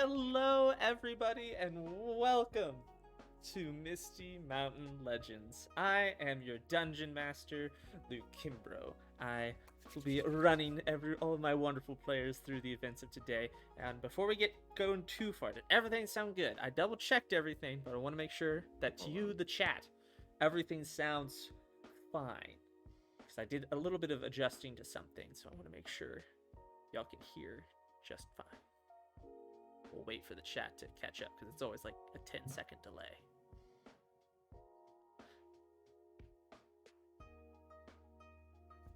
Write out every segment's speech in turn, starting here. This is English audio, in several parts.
Hello, everybody, and welcome to Misty Mountain Legends. I am your dungeon master, Luke Kimbrough. I will be running all of my wonderful players through the events of today. And before we get going too far, did everything sound good? I double-checked everything, but I want to make sure that to you, the chat, everything sounds fine. Because I did a little bit of adjusting to something, so I want to make sure y'all can hear just fine. We'll wait for the chat to catch up because it's always like a 10-second delay.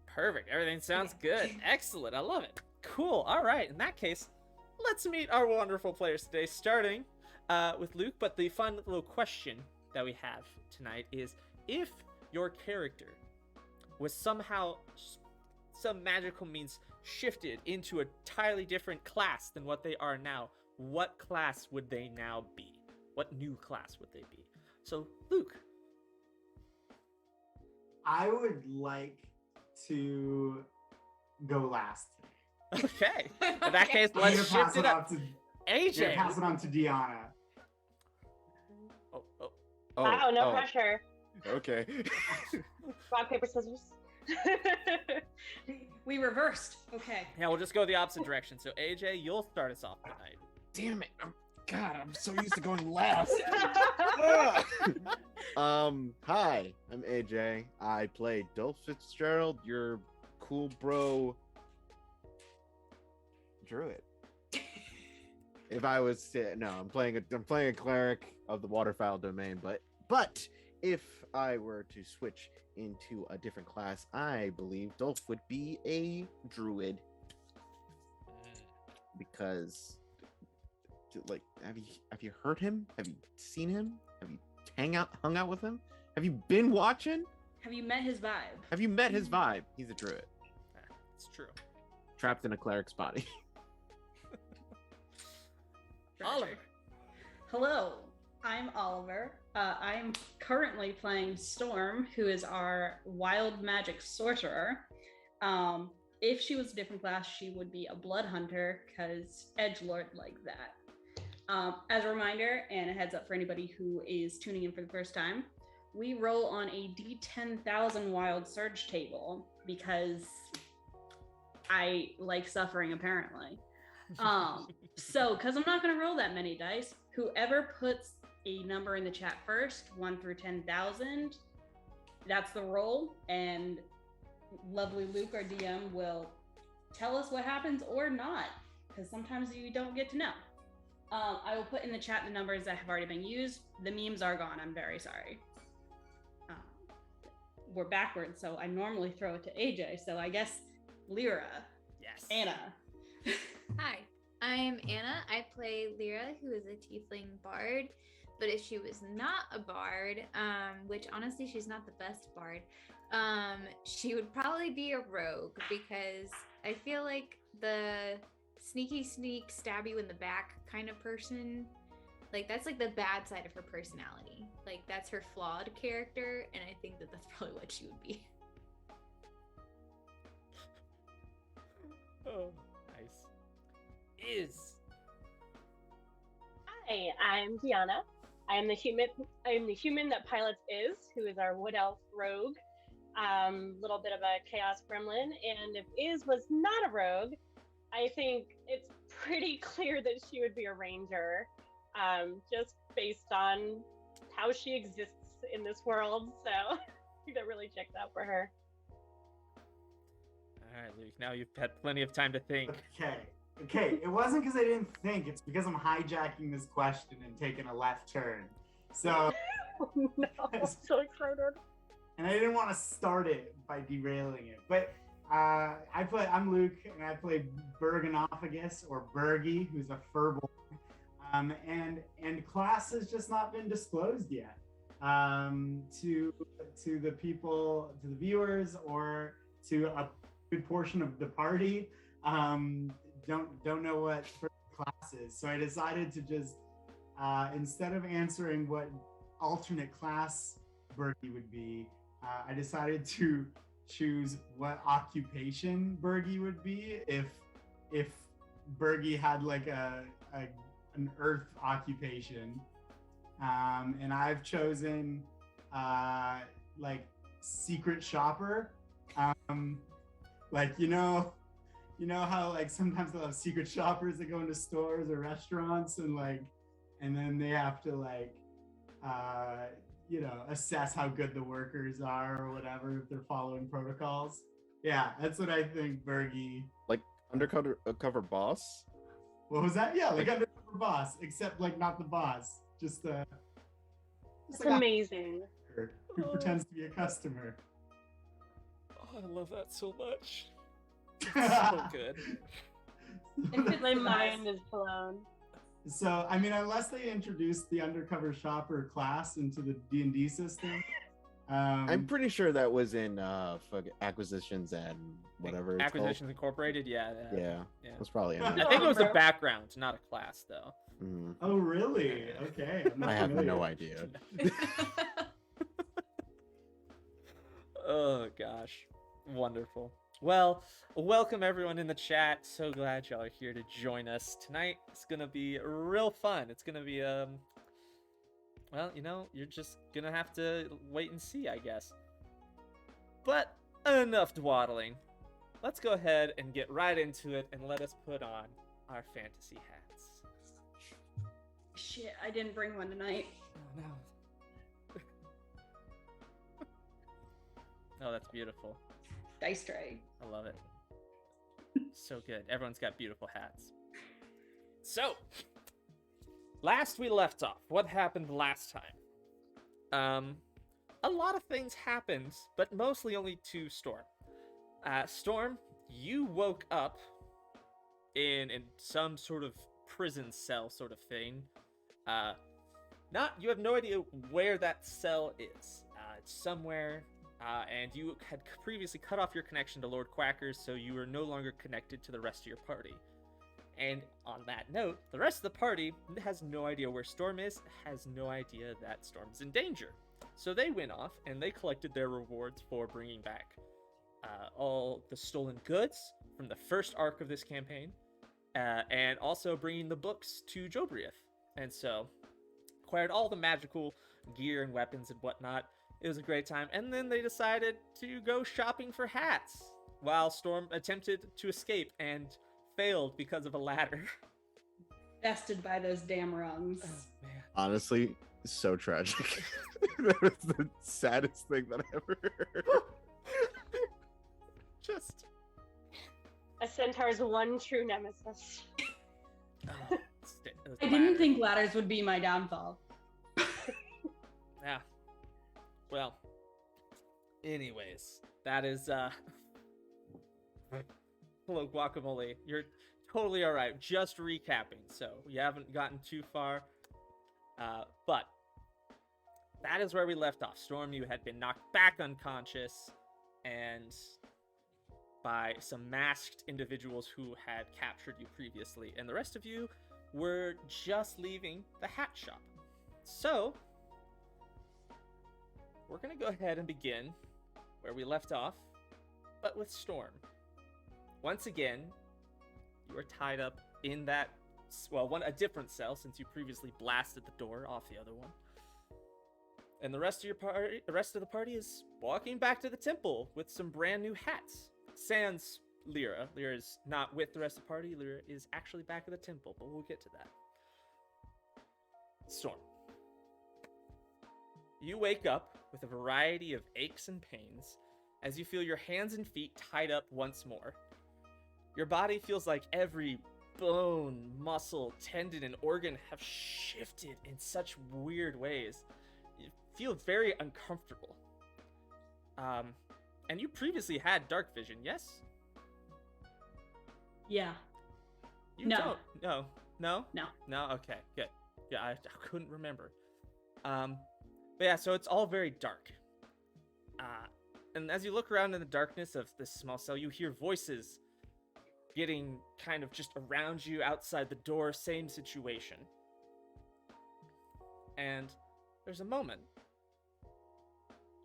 Perfect. Everything sounds good. Excellent. I love it. Cool. All right. In that case, let's meet our wonderful players today, starting with Luke. But the fun little question that we have tonight is, if your character was somehow, some magical means, shifted into a entirely different class than what they are now, what class would they now be? What new class would they be? So, Luke. I would like to go last today. Okay. In that case, let's shift it up. AJ. Pass it on to Deanna. Oh, no pressure. Okay. Rock, paper, scissors. We reversed. Okay. Yeah, we'll just go the opposite direction. So, AJ, you'll start us off tonight. Damn it. I'm so used to going last. Hi, I'm AJ. I play Dolf Fitzgerald, your cool bro druid. If I was to, no, I'm playing a cleric of the waterfowl domain, but if I were to switch into a different class, I believe Dolf would be a druid. Because, like, have you heard him? Have you seen him? Have you hung out with him? Have you been watching? Have you met his vibe? Have you met his vibe? He's a druid. It's true. Trapped in a cleric's body. Oliver. Hello, I'm Oliver. I'm currently playing Storm, who is our wild magic sorcerer. If she was a different class, she would be a blood hunter, because edgelord like that. As a reminder, and a heads up for anybody who is tuning in for the first time, we roll on a D10,000 wild surge table because I like suffering, apparently. So, because I'm not going to roll that many dice, whoever puts a number in the chat first, 1 through 10,000, that's the roll, and lovely Luke, our DM, will tell us what happens or not, because sometimes you don't get to know. I will put in the chat the numbers that have already been used. The memes are gone. I'm very sorry. We're backwards, so I normally throw it to AJ. So I guess Lyra. Yes. Anna. Hi, I'm Anna. I play Lyra, who is a Tiefling bard. But if she was not a bard, which honestly she's not the best bard, she would probably be a rogue, because I feel like the sneak, stab you in the back kind of person, like that's like the bad side of her personality. Like that's her flawed character, and I think that that's probably what she would be. Oh, nice. Is. Hi, I'm Deanna. I am the human that pilots who is our wood elf rogue. Little bit of a chaos gremlin, and if was not a rogue, I think it's pretty clear that she would be a ranger, just based on how she exists in this world. So I think that really checks out for her. All right, Luke. Now you've had plenty of time to think. Okay. It wasn't because I didn't think. It's because I'm hijacking this question and taking a left turn. So. No, I'm so excited. And I didn't want to start it by derailing it, but I'm Luke, and I play Burganofagus, or Burgy, who's a Firbolg, and class has just not been disclosed yet to the people, to the viewers, or to a good portion of the party. Don't know what class is, so I decided to just instead of answering what alternate class Burgy would be, I decided to choose what occupation Burgy would be if Burgy had like a an earth occupation, and I've chosen like secret shopper. Like you know how like sometimes they'll have secret shoppers that go into stores or restaurants and then they have to like assess how good the workers are or whatever if they're following protocols. Yeah, that's what I think Burgy. Like undercover boss. What was that? Yeah, like undercover boss, except like not the boss, just It's like amazing. who pretends to be a customer. Oh, I love that so much. So good. My mind is blown. So, I mean, unless they introduced the undercover shopper class into the D&D system. I'm pretty sure that was in Acquisitions and whatever it's Acquisitions Incorporated, yeah. Yeah, it was probably in I there. think it was a background, not a class, though. Mm. Oh, really? Okay. I'm not I have familiar. no idea. Oh, gosh. Wonderful. Well, welcome everyone in the chat. So glad y'all are here to join us tonight. It's gonna be real fun. It's gonna be well, you're just gonna have to wait and see, I guess. But enough dwaddling. Let's go ahead and get right into it and let us put on our fantasy hats. Shit, I didn't bring one tonight. Oh no. Oh, that's beautiful. Dice tray. I love it. So good. Everyone's got beautiful hats. So, last we left off, what happened last time? A lot of things happened, but mostly only to Storm. Storm, you woke up in some sort of prison cell sort of thing. You have no idea where that cell is. It's somewhere. And you had previously cut off your connection to Lord Quackers, so you were no longer connected to the rest of your party. And on that note, the rest of the party has no idea where Storm is, has no idea that Storm is in danger. So they went off and they collected their rewards for bringing back all the stolen goods from the first arc of this campaign, and also bringing the books to Jobriath. And so acquired all the magical gear and weapons and whatnot. It was a great time, and then they decided to go shopping for hats while Storm attempted to escape and failed because of a ladder. Bested by those damn rungs. Oh, man. Honestly, so tragic. That was the saddest thing that I ever heard. Just... A centaur's one true nemesis. Oh, I didn't think ladders would be my downfall. Yeah. Well, anyways, that is, hello, Guacamole. You're totally alright. Just recapping, so you haven't gotten too far. But that is where we left off. Storm, you had been knocked back unconscious, and by some masked individuals who had captured you previously, and the rest of you were just leaving the hat shop. So, we're going to go ahead and begin where we left off, but with Storm. Once again, you are tied up in that, a different cell since you previously blasted the door off the other one. And the rest of the party is walking back to the temple with some brand new hats. Sans Lyra. Lyra is not with the rest of the party. Lyra is actually back at the temple, but we'll get to that. Storm. You wake up with a variety of aches and pains as you feel your hands and feet tied up once more. Your body feels like every bone, muscle, tendon, and organ have shifted in such weird ways. You feel very uncomfortable. And you previously had dark vision, yes? Yeah. You No. don't. No. No? No. No? Okay, good. Yeah, I couldn't remember. But yeah, so it's all very dark. And as you look around in the darkness of this small cell, you hear voices getting kind of just around you outside the door, same situation. And there's a moment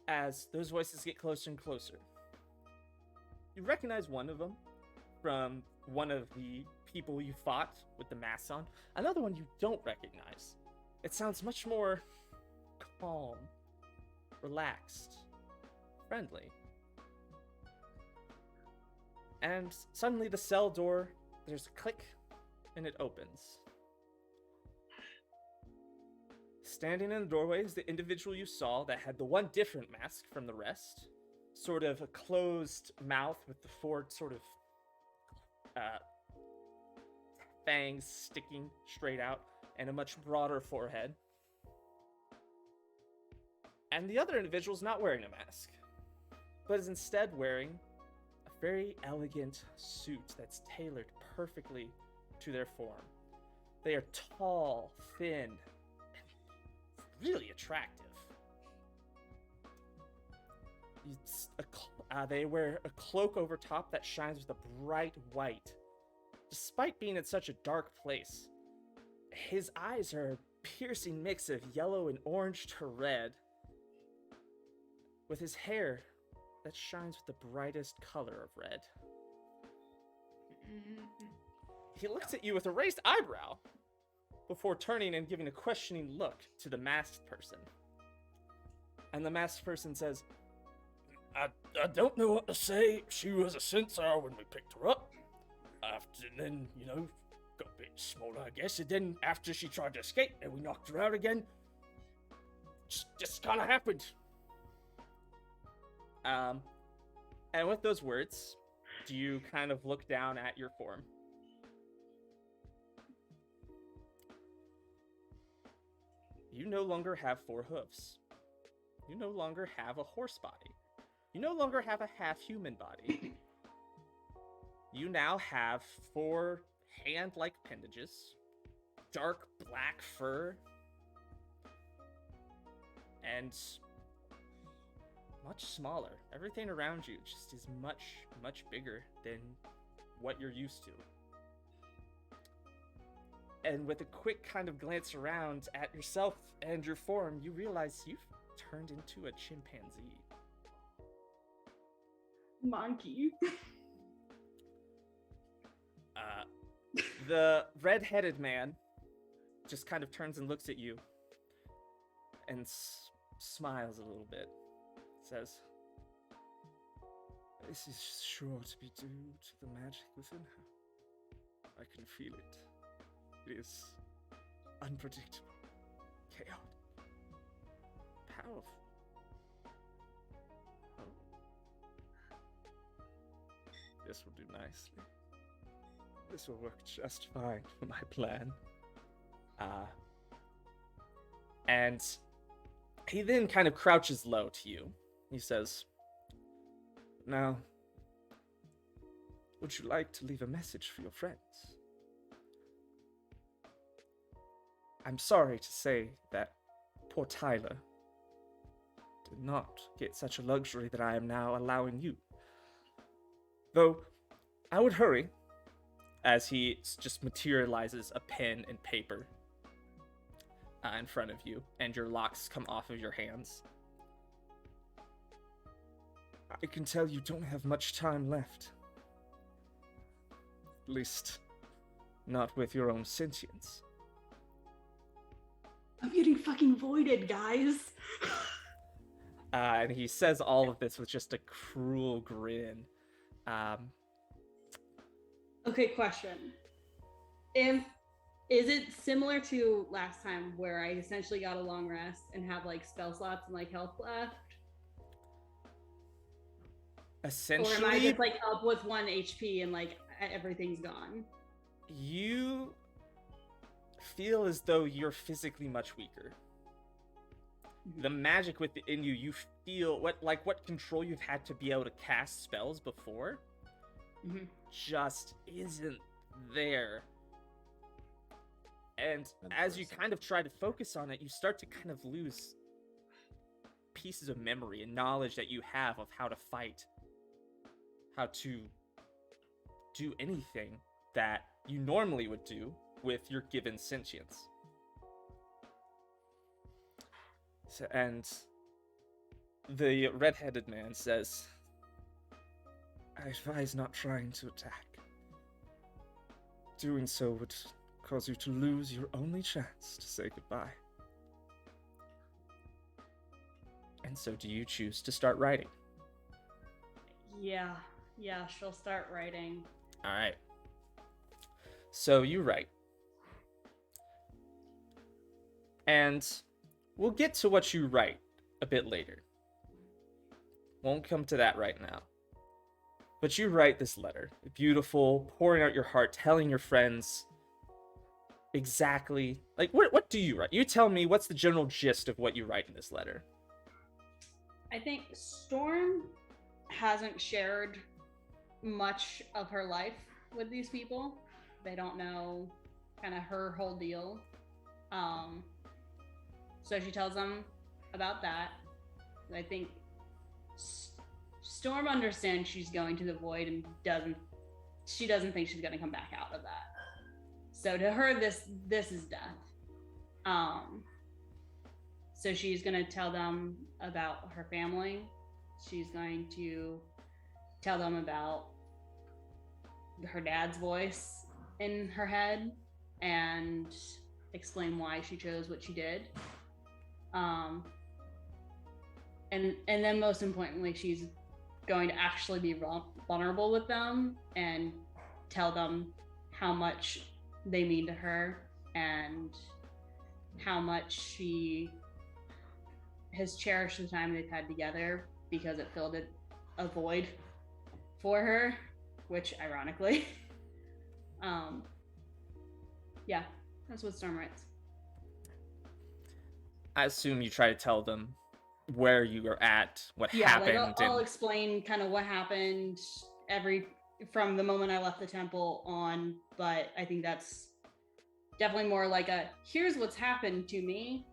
as those voices get closer and closer. You recognize one of them from one of the people you fought with the masks on, another one you don't recognize. It sounds much more calm, relaxed, friendly. And suddenly the cell door, there's a click, and it opens. Standing in the doorway is the individual you saw that had the one different mask from the rest. Sort of a closed mouth with the four sort of fangs sticking straight out, and a much broader forehead. And the other individual's not wearing a mask, but is instead wearing a very elegant suit that's tailored perfectly to their form. They are tall, thin, and really attractive. They wear a cloak over top that shines with a bright white. Despite being in such a dark place, his eyes are a piercing mix of yellow and orange to red, with his hair that shines with the brightest color of red. He looks at you with a raised eyebrow before turning and giving a questioning look to the masked person. And the masked person says, I don't know what to say. She was a Centaur when we picked her up. And then, got a bit smaller, I guess. And then after she tried to escape and we knocked her out again, just kind of happened. And with those words, do you kind of look down at your form? You no longer have 4 hooves. You no longer have a horse body. You no longer have a half-human body. You now have 4 hand-like appendages, dark black fur, and much smaller. Everything around you just is much, much bigger than what you're used to. And with a quick kind of glance around at yourself and your form, you realize you've turned into a chimpanzee. Monkey. The red-headed man just kind of turns and looks at you and smiles a little bit. Says, "This is sure to be due to the magic within her. I can feel it. It is unpredictable, chaotic, powerful. Oh. This will do nicely. This will work just fine for my plan." And he then kind of crouches low to you. He says, "Now, would you like to leave a message for your friends? I'm sorry to say that poor Tyler did not get such a luxury that I am now allowing you. Though, I would hurry," as he just materializes a pen and paper in front of you, and your locks come off of your hands. "I can tell you don't have much time left. At least, not with your own sentience. I'm getting fucking voided, guys. And he says all of this with just a cruel grin. Okay, question. Is it similar to last time where I essentially got a long rest and have like spell slots and like health left? Essentially, or am I just like up with 1 HP and like everything's gone? You feel as though you're physically much weaker. The magic within you, you feel what control you've had to be able to cast spells before, just isn't there. And as you kind of try to focus on it, you start to kind of lose pieces of memory and knowledge that you have of how to fight, how to do anything that you normally would do with your given sentience. So, and the red-headed man says, "I advise not trying to attack. doing so would cause you to lose your only chance to say goodbye. And so do you choose to start writing? Yeah, she'll start writing. All right. So you write. And we'll get to what you write a bit later. Won't come to that right now. But you write this letter. Beautiful, pouring out your heart, telling your friends exactly... Like, what do you write? You tell me, what's the general gist of what you write in this letter? I think Storm hasn't shared much of her life with these people. They don't know kind of her whole deal. So she tells them about that. I think Storm understands she's going to the void and she doesn't think she's going to come back out of that. So to her, this is death. So she's going to tell them about her family. She's going to tell them about her dad's voice in her head and explain why she chose what she did. And then most importantly, she's going to actually be vulnerable with them and tell them how much they mean to her and how much she has cherished the time they've had together because it filled a void for her, which ironically, yeah, that's what Storm writes. I assume you try to tell them where you are at, what happened. Like I'll explain kind of what happened from the moment I left the temple on, but I think that's definitely more like here's what's happened to me.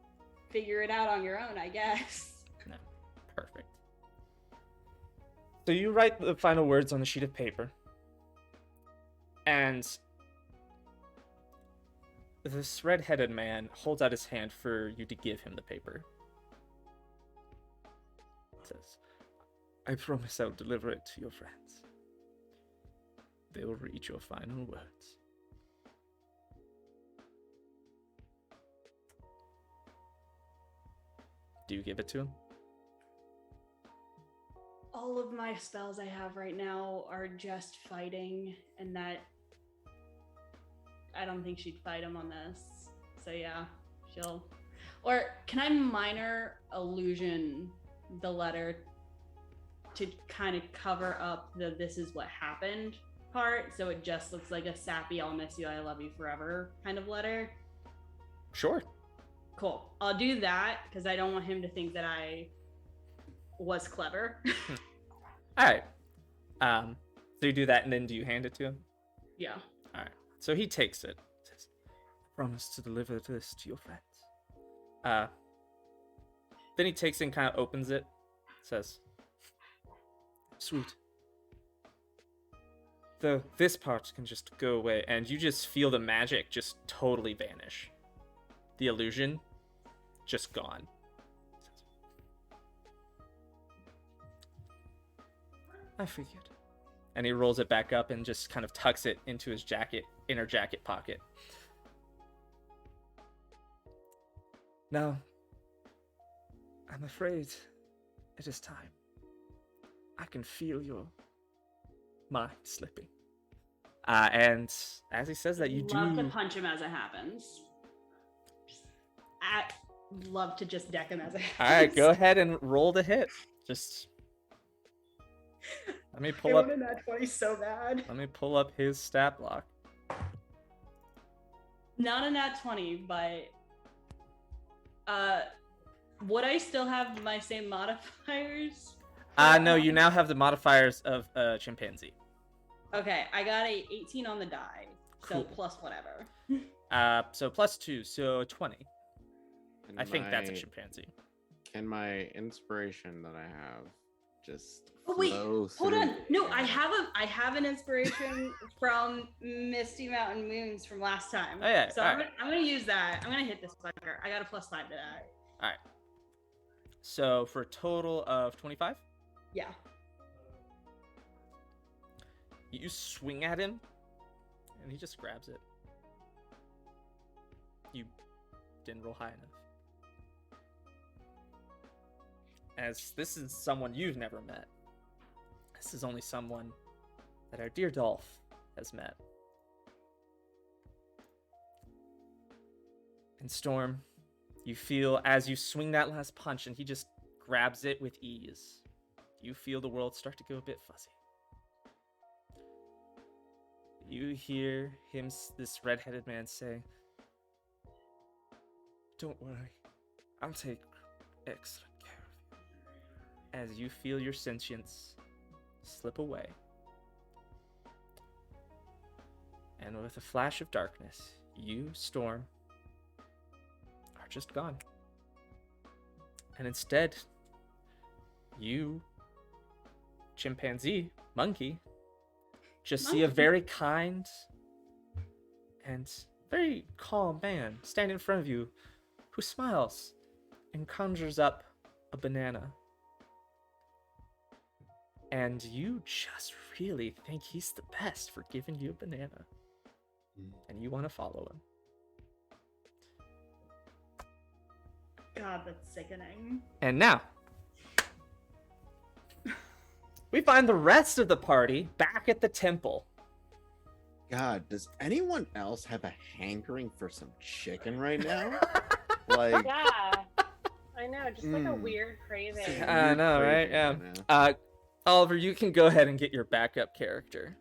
Figure it out on your own, I guess. No, perfect. So you write the final words on a sheet of paper, and this red-headed man holds out his hand for you to give him the paper. It says, I promise I'll deliver it to your friends. They will read your final words. Do you give it to him? All of my spells I have right now are just fighting, and that I don't think she'd fight him on this. So yeah, or can I minor illusion the letter to kind of cover up the this is what happened part, so it just looks like a sappy I'll miss you, I love you forever kind of letter? Sure. Cool. I'll do that because I don't want him to think that I was clever. All right. So you do that, and then do you hand it to him? Yeah. All right. So he takes it. Says, I promise to deliver this to your friends. Then he takes it and kind of opens it. Says, sweet. Though this part can just go away, and you just feel the magic just totally vanish. The illusion, just gone. I figured. And he rolls it back up and just kind of tucks it into his inner jacket pocket. Now, I'm afraid it is time. I can feel your mind slipping. And as he says that, you love to punch him as it happens. I love to just deck him as it happens. All right, go ahead and roll the hit. Just let me pull up. That 20 so bad. Let me pull up his stat block. Not a nat 20, but would I still have my same modifiers? No, you now have the modifiers of chimpanzee. Okay, I got a 18 on the die, so Cool. plus whatever. So plus 2, so 20. And I think that's a chimpanzee. Can my inspiration that I have just Oh wait, flow hold through on. No, the I have an inspiration from Misty Mountain Moons from last time. Oh, yeah, So I'm gonna use that. I'm gonna hit this sucker. I got a +5 to that. All right. So for a total of 25, Yeah. you swing at him, and he just grabs it. You didn't roll high enough. As this is someone you've never met. This is only someone that our dear Dolf has met. And Storm, you feel as you swing that last punch and he just grabs it with ease. You feel the world start to go a bit fuzzy. You hear him, this red-headed man, say, "Don't worry, I'll take excellent care of you." As you feel your sentience slip away. And with a flash of darkness, you, Storm, are just gone. And instead, you, chimpanzee, monkey, just see a very kind and very calm man stand in front of you who smiles and conjures up a banana. And you just really think he's the best for giving you a banana. And you want to follow him. God, that's sickening. And now, we find the rest of the party back at the temple. God, does anyone else have a hankering for some chicken right now? Like, Yeah. I know, just like a weird craving. I know, right? Yeah. Oliver, you can go ahead and get your backup character.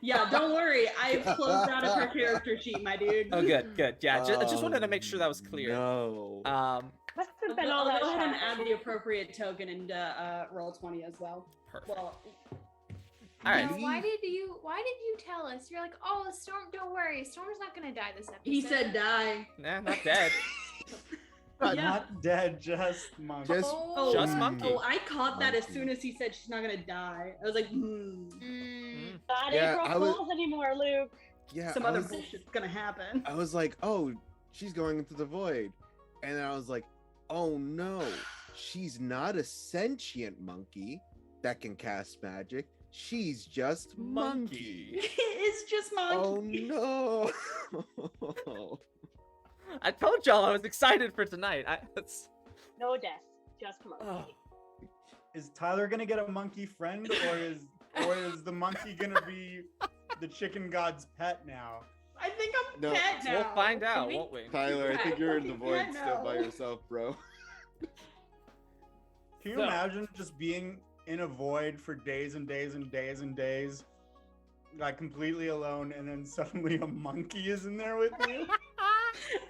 Yeah, don't worry. I've closed out of her character sheet, my dude. Oh, good. Yeah, I just wanted to make sure that was clear. No. Must have been I'll all that go ahead and shot. add the appropriate token and roll 20 as well. Perfect. Well, All right. Now, why did you tell us? You're like, oh, Storm, don't worry, Storm's not gonna die this episode. he said die. Nah, not dead. Yeah. Not dead, just monkey. Just- Just monkey. Oh, I caught that as Monkey. soon as he said she's not gonna die. I was like, Not Yeah, April I was- Fools anymore, Luke. Yeah, some I other was- bullshit's gonna happen. I was like, oh, she's going into the void. And then I was like, oh no, she's not a sentient monkey that can cast magic. She's just monkey. It's just monkey. Oh no. I told y'all I was excited for tonight. No death, just monkey. Oh. Is Tyler gonna get a monkey friend, or is the monkey gonna be the chicken god's pet now? I think I'm No, pet now. We'll find out, Can we- won't we? Tyler, I think you're in the fucking void pet still by now. yourself, bro. Can you So- imagine just being in a void for days and days and days and days, like completely alone, and then suddenly a monkey is in there with you?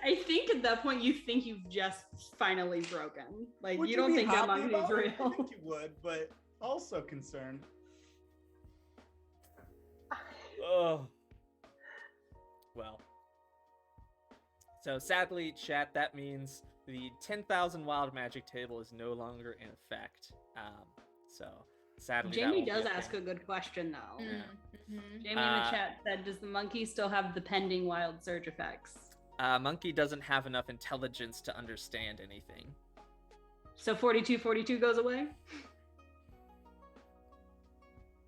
I think at that point you think you've just finally broken. Like Would you don't be think that happy monkey's about it? I real. think you would, but also concerned. Oh. Well. So sadly, chat, that means the 10,000 wild magic table is no longer in effect. So sadly, that Jamie won't be does a ask thing. a good question though. Mm-hmm. Jamie in the chat said, "Does the monkey still have the pending wild surge effects?" Monkey doesn't have enough intelligence to understand anything. So 42 goes away.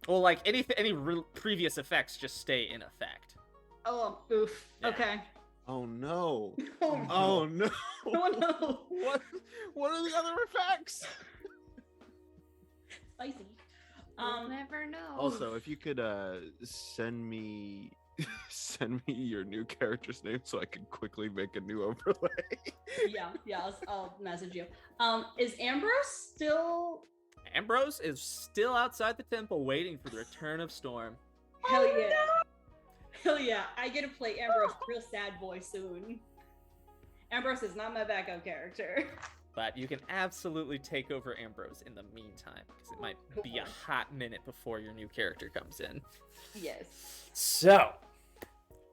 Well, like any previous effects just stay in effect. Oh, oof. Yeah. Okay. Oh no. Oh, no. Oh no. Oh no. What are the other effects? Spicy. We'll never know. Also, if you could send me your new character's name so I can quickly make a new overlay. yeah. I'll message you. Is Ambrose still? Ambrose is still outside the temple waiting for the return of Storm. Hell yeah. Hell yeah. I get to play Ambrose real sad boy soon. Ambrose is not my backup character. But you can absolutely take over Ambrose in the meantime, because it might be a hot minute before your new character comes in. Yes. So,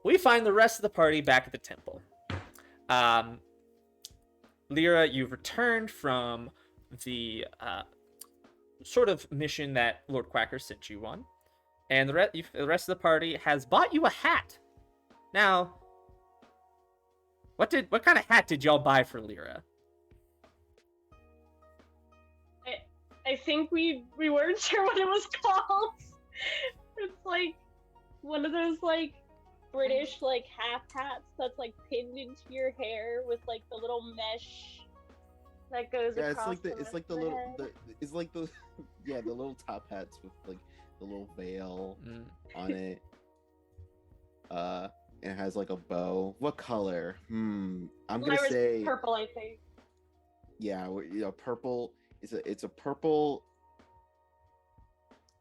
we find the rest of the party back at the temple. Lyra, you've returned from the sort of mission that Lord Quacker sent you on. And the rest of the party has bought you a hat. Now, what kind of hat did y'all buy for Lyra? I think we weren't sure what it was called. It's like one of those like British like half hats that's like pinned into your hair with like the little mesh that goes Yeah, across it's like the rest of little head. it's like the yeah, the little top hats with like the little veil on it. It has like a bow. What color? I'm gonna Lyra's say purple, I think. yeah, purple. It's a purple.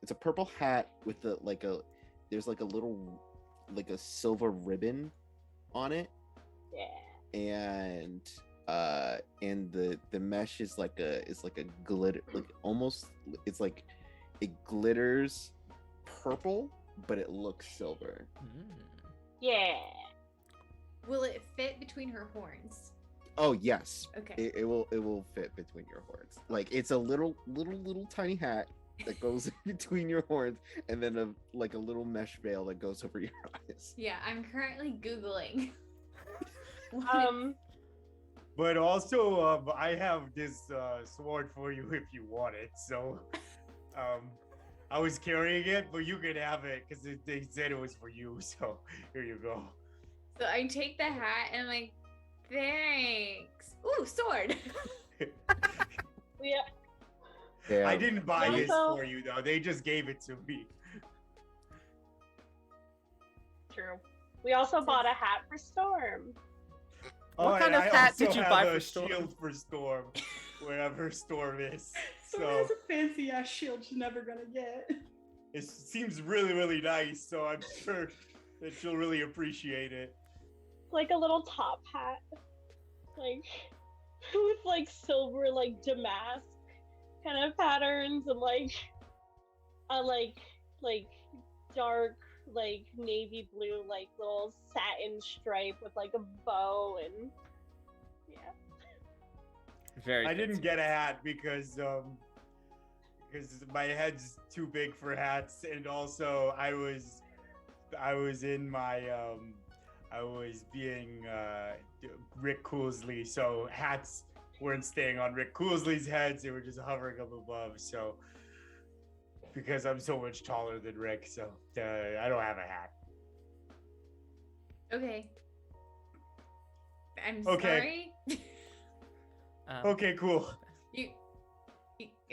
It's a purple hat with the like a there's like a little like a silver ribbon on it. Yeah. And the mesh is like a glitter, like almost it's like it glitters purple, but it looks silver. Yeah. Will it fit between her horns? Oh yes. Okay. It will fit between your horns. Like it's a little tiny hat that goes between your horns, and then a little mesh veil that goes over your eyes. Yeah, I'm currently Googling. But also, I have this sword for you if you want it. So, I was carrying it, but you can have it because they said it was for you. So here you go. So I take the hat and I'm like, thanks. Ooh, sword. Yeah. Yeah. I didn't buy this Also- for you though. They just gave it to me. True. We also bought a hat for Storm. What kind and of I hat also did you have buy a for Storm? shield for Storm, wherever Storm is. Storm So has a fancy ass shield she's never gonna get. it seems really nice. So I'm sure that she'll really appreciate it. Like a little top hat. Like with like silver like damask kind of patterns and like dark like navy blue like little satin stripe with like a bow and yeah. Very. I didn't fancy. get a hat because my head's too big for hats, and also I was in my I was being Rick Coolsley, so hats weren't staying on Rick Coolsley's heads; they were just hovering up above. So because I'm so much taller than Rick, so I don't have a hat. Okay. I'm Okay. sorry. Okay, cool. You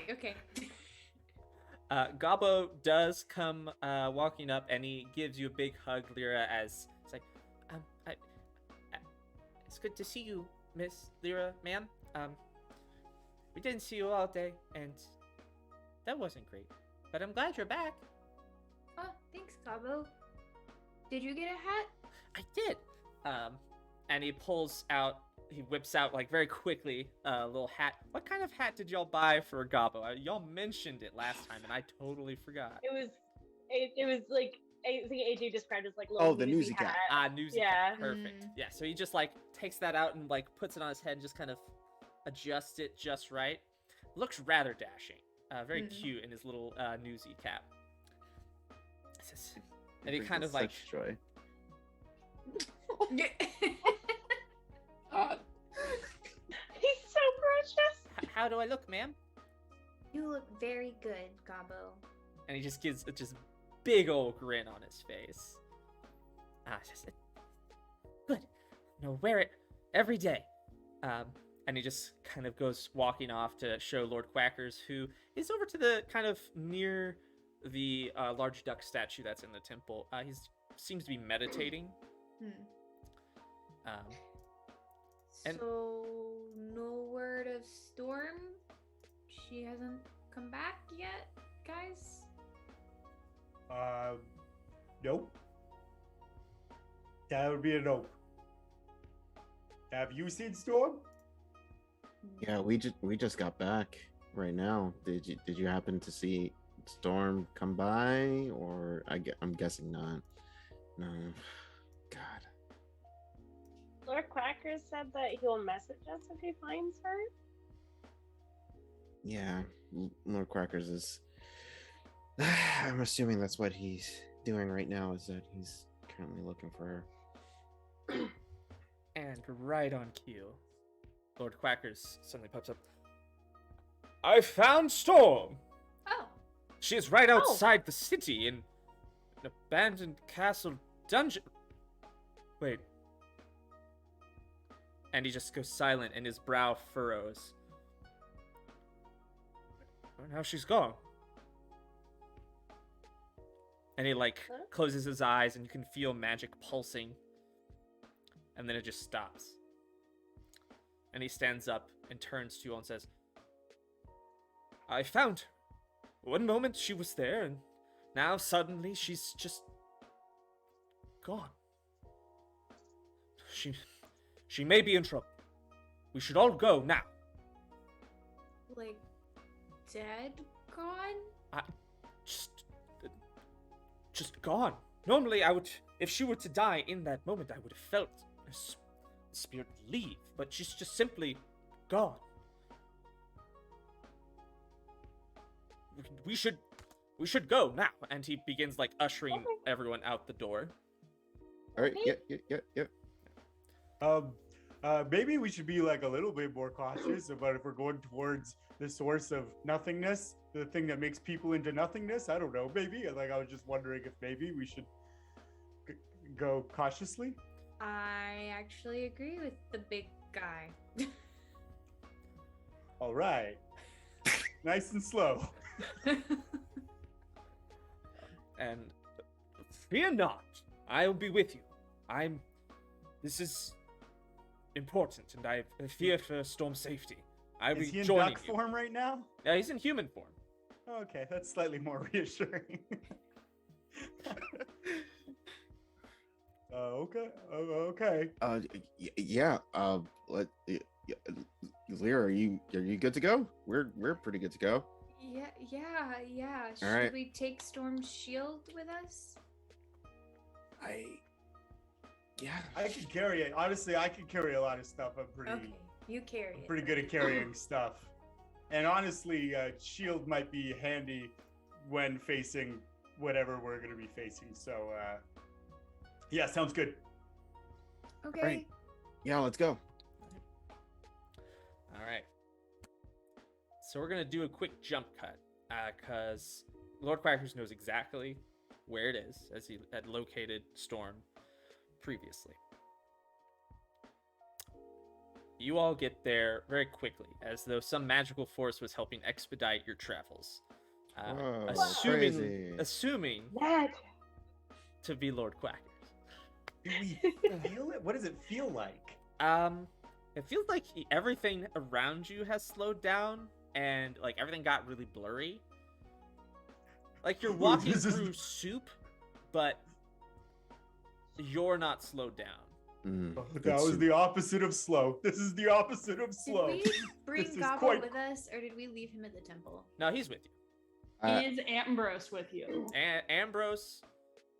okay. Gobbo does come walking up, and he gives you a big hug, Lyra, as it's like, it's good to see you, Miss Lyra, ma'am. We didn't see you all day, and that wasn't great. But I'm glad you're back. Oh, thanks, Cabo. Did you get a hat? I did. And he whips out like very quickly a little hat. What kind of hat did y'all buy for Gobbo? Y'all mentioned it last time, and I totally forgot. It was like I think AJ described it as like a little Oh, the newsy cap. Newsy Yeah. cap. Perfect. Mm. Yeah, so he just like takes that out and like puts it on his head and just kind of adjusts it just right. Looks rather dashing. Very cute in his little newsy cap. And he Brings kind us of like such joy. He's so precious. How do I look, ma'am? You look very good, Gobbo. And he just gives a just big old grin on his face. Just good. No, wear it every day. And he just kind of goes walking off to show Lord Quackers, who is over to the kind of near the large duck statue that's in the temple. He seems to be meditating. And- So, no word of Storm? She hasn't come back yet, guys? Nope. That would be a nope. Have you seen Storm? Yeah, we just got back right now. Did you happen to see Storm come by, or I'm guessing not. No. God. Lord Quacker said that he'll message us if he finds her. Yeah, Lord Quackers is. I'm assuming that's what he's doing right now. Is that he's currently looking for her. And right on cue, Lord Quackers suddenly pops up. I found Storm! Oh. She is right outside the city in an abandoned castle dungeon. Wait. And he just goes silent and his brow furrows. Now she's gone. And he closes his eyes and you can feel magic pulsing. And then it just stops. And he stands up and turns to you all and says, I found her. One moment she was there and now suddenly she's just gone. She may be in trouble. We should all go now. Like, dead? Gone? Just gone. Normally I would, if she were to die in that moment, I would have felt her spirit leave, but she's just simply gone. We should go now. And he begins ushering everyone out the door. All right. Yep. Maybe we should be a little bit more cautious about if we're going towards the source of nothingness, the thing that makes people into nothingness. I don't know. Maybe I was just wondering if maybe we should go cautiously. I actually agree with the big guy. All right. Nice and slow. And fear not. I will be with you. This is important, and I fear for Storm's safety. I will Is he in joining duck you. form right now? Yeah, he's in human form. Okay, that's slightly more reassuring. Okay. Yeah. Lyra, are you good to go? We're pretty good to go. Yeah. Should right. we take Storm's shield with us? Yeah. I could carry it. Honestly, I could carry a lot of stuff. Okay, you carry it. Pretty good at carrying stuff. And honestly, shield might be handy when facing whatever we're going to be facing. So, yeah, sounds good. Okay. Right. Yeah, let's go. All right. So we're going to do a quick jump cut because Lord Quackers knows exactly where it is, as he had located Storm previously. You all get there very quickly, as though some magical force was helping expedite your travels. Whoa, Assuming That. to be Lord Quackers. Do we feel it? What does it feel like? It feels like everything around you has slowed down, and everything got really blurry. Like you're walking through soup, but you're not slowed down. That was the opposite of slow. This is the opposite of slow. Did we bring This is Gobbo quite- with us, or did we leave him at the temple? No, he's with you. Is Ambrose with you? Ambrose.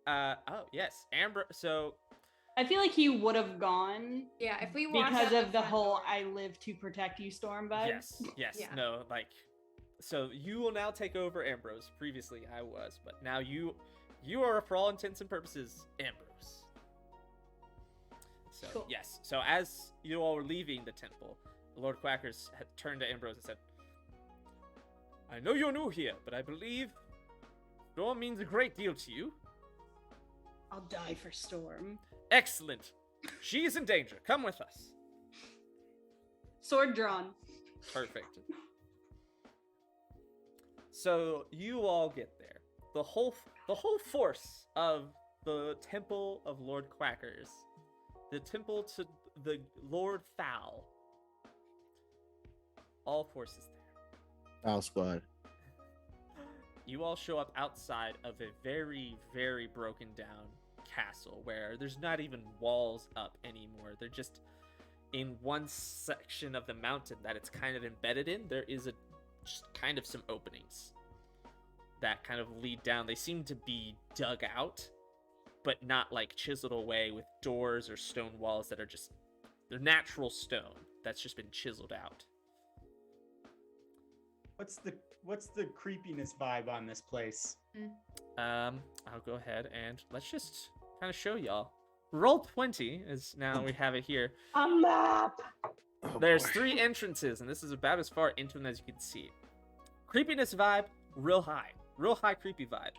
Oh yes, Ambrose. So I feel like he would have gone Yeah, if we walked because out of the front whole door. "I live to protect you" Storm vibe. yes, Yeah. no, so you will now take over Ambrose. Previously, I was, but now you are, for all intents and purposes, Ambrose. So Cool. yes, so as you all were leaving the temple, Lord Quackers had turned to Ambrose and said, "I know you're new here, but I believe Storm means a great deal to you. I'll die for Storm. Excellent. She is in danger. Come with us." Sword drawn. Perfect. So you all get there. The whole force of the Temple of Lord Quackers, the temple to the Lord Fowl, all forces there. Foul squad. You all show up outside of a very, very broken down castle where there's not even walls up anymore. They're just in one section of the mountain that it's kind of embedded in. There is just kind of some openings that kind of lead down. They seem to be dug out, but not chiseled away with doors or stone walls that are just, they're natural stone that's just been chiseled out. What's the creepiness vibe on this place? I'll go ahead and let's just kind of show y'all. Roll 20 is now we have it here. A map. Oh, There's boy. 3 entrances, and this is about as far into them as you can see. Creepiness vibe, real high creepy vibe.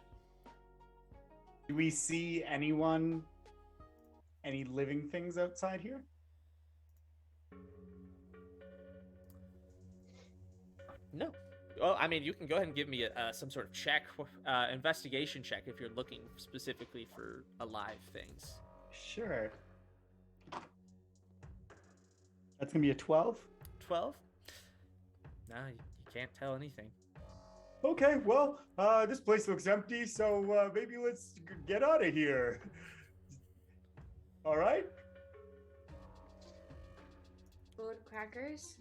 Do we see anyone Any living things outside here? No. Well, I mean, you can go ahead and give me some sort of check, investigation check, if you're looking specifically for alive things. Sure. That's gonna be a 12. 12? Nah, you can't tell anything. Okay, well, this place looks empty, so maybe let's get out of here. All right. Lord Crackers,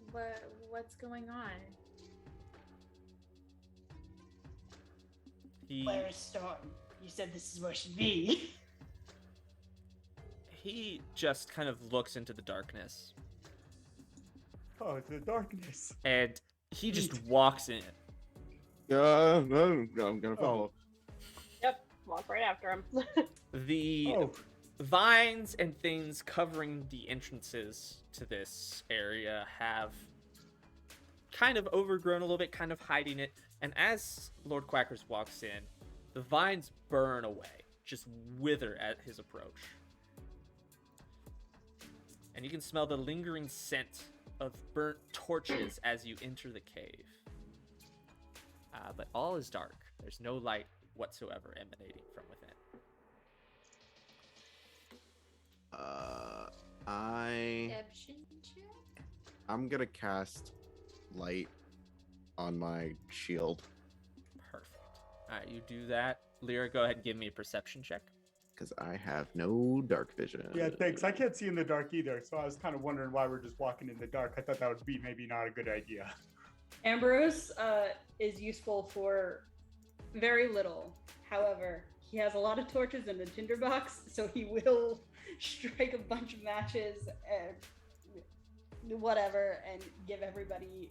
what's going on? Where's Storm? You said this is where she'd be. He just kind of looks into the darkness, Oh, it's the darkness. and he just walks in. No, I'm gonna follow. Yep, walk right after him. The Oh, vines and things covering the entrances to this area have kind of overgrown a little bit, kind of hiding it. And as Lord Quackers walks in, the vines burn away, just wither at his approach. And you can smell the lingering scent of burnt torches as you enter the cave. But all is dark. There's no light whatsoever emanating from within. Perception check? I'm gonna cast light on my shield Perfect. All right, you do that. Lyra, go ahead and give me a perception check. because I have no dark vision. yeah, thanks. I can't see in the dark either, so I was kind of wondering why we're just walking in the dark. I thought that would be maybe not a good idea. Ambrose is useful for very little. However, he has a lot of torches in the tinderbox, so he will strike a bunch of matches and whatever and give everybody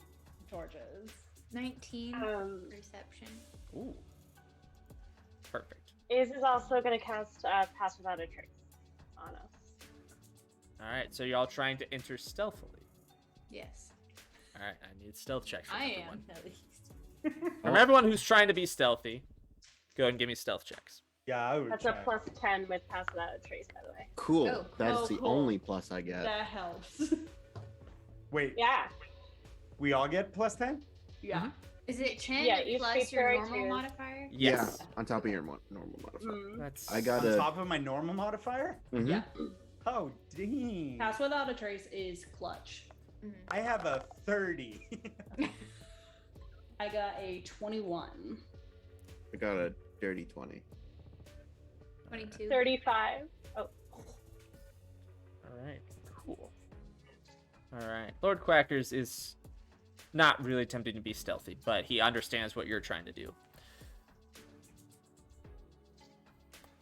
torches. 19 Um, perception. Ooh. Perfect. Is also going to cast Pass Without a Trace on us. All right, so you're all trying to enter stealthily. Yes. All right, I need stealth checks from I everyone. am, at least. From everyone who's trying to be stealthy, go ahead and give me stealth checks. Yeah, I would. That's a plus 10 with Pass Without a Trace, by the way. Cool. Oh, That's oh, the cool. only plus I get. That helps. Wait, Yeah. we all get plus 10? Yeah. Is it 10 Yeah, each plus your creature I normal choose. modifier? Yes. Yeah, on top of your normal modifier. Mm. That's. I got On a. top of my normal modifier? Mhm. Yeah. Oh, dang. Pass Without a Trace is clutch. Mhm. I have a 30. I got a 21. I got a dirty 20. 22. 35. Oh, All right. Cool. All right. Lord Quackers is not really attempting to be stealthy, but he understands what you're trying to do.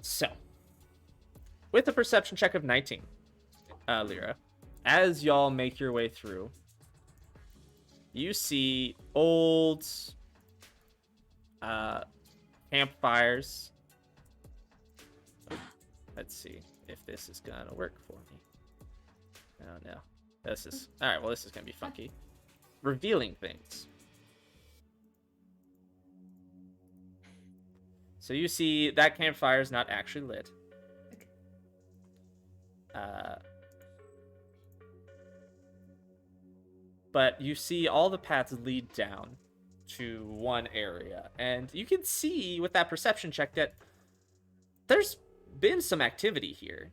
So, with a perception check of 19, Lyra, as y'all make your way through, you see old campfires. Let's see if this is gonna work for me. Oh no. This is all right. Well, this is gonna be funky. Revealing things. So you see that campfire is not actually lit. But you see all the paths lead down to one area, and you can see with that perception check that there's been some activity here.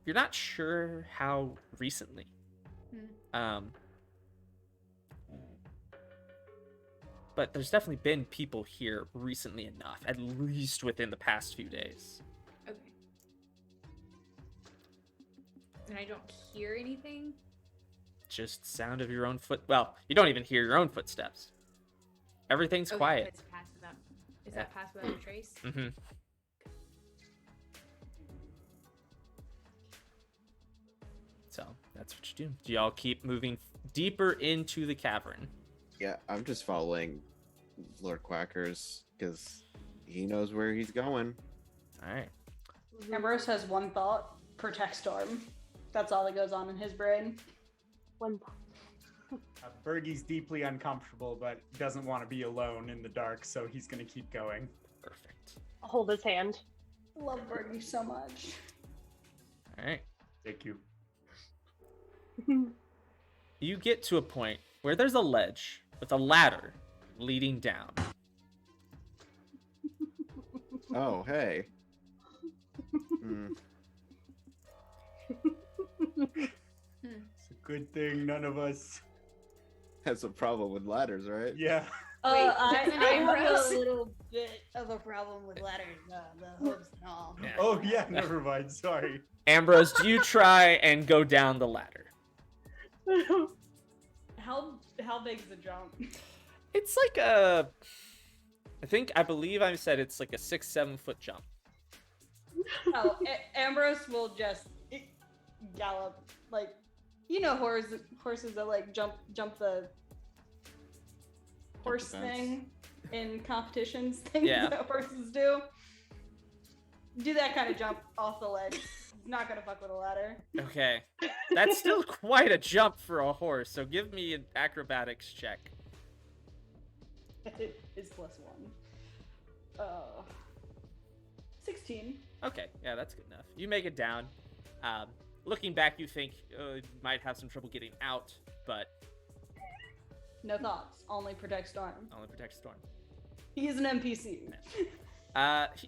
You're not sure how recently. But there's definitely been people here recently enough, at least within the past few days. Okay. And I don't hear anything? Just sound of your own foot. Well, you don't even hear your own footsteps. Everything's Okay, quiet. It's pass without... Is that pass without a trace? Mm-hmm. So that's what you do. Do y'all keep moving deeper into the cavern? Yeah, I'm just following Lord Quackers because he knows where he's going. All right. Ambrose has one thought: protect Storm. That's all that goes on in his brain. one. Burgy's deeply uncomfortable, but doesn't want to be alone in the dark, so he's going to keep going. Perfect. Hold his hand. Love Burgy so much. All right. Thank you. You get to a point where there's a ledge with a ladder leading down. Oh, hey. Hmm. It's a good thing none of us. That's a problem with ladders, right? Yeah. Wait, I doesn't have Ambrose- a little bit of a problem with ladders, the hooves and all. Yeah. Oh yeah, never mind. Sorry. Ambrose, do you try and go down the ladder? How big's the jump? It's like I believe I said it's like a 6-7 foot jump. Oh, Ambrose will just gallop, like, horses that like jump the horse the fence. thing in competitions, things Yeah. that horses do. Do that kind of jump off the ledge. Not gonna fuck with a ladder. Okay. That's still quite a jump for a horse, so give me an acrobatics check. It's +1. 16. Okay, yeah, that's good enough. You make it down. Looking back, you think you might have some trouble getting out, but No thoughts. Only protect Storm. only protect Storm. He is an NPC.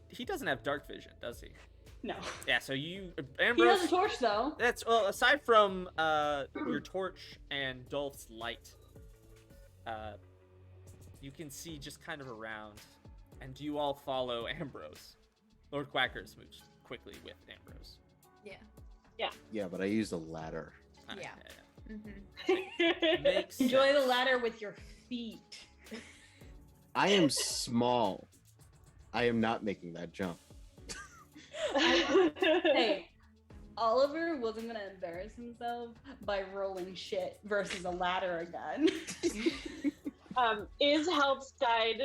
He doesn't have dark vision, does he? No. Yeah, so you, He Ambrose. has a torch though. That's well. Aside from your torch and Dolph's light, you can see just kind of around, and you all follow Ambrose. Lord Quackers moves quickly with Ambrose. Yeah. Yeah, but I used a ladder. Yeah. Mm-hmm. Makes Enjoy the sense. ladder with your feet. I am small. I am not making that jump. Hey, Oliver wasn't gonna embarrass himself by rolling shit versus a ladder again. Is helps guide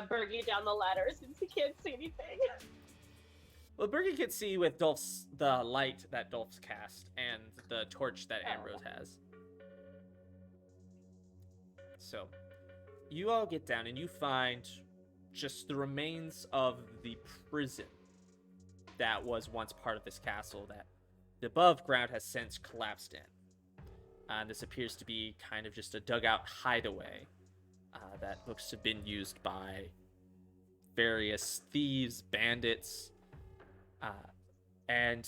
Burgy down the ladder since he can't see anything. Well, Burgy can see with the light that Dolph's cast and the torch that Ambrose has. So, you all get down and you find just the remains of the prison that was once part of this castle that the above ground has since collapsed in. And this appears to be kind of just a dugout hideaway that looks to have been used by various thieves, bandits, and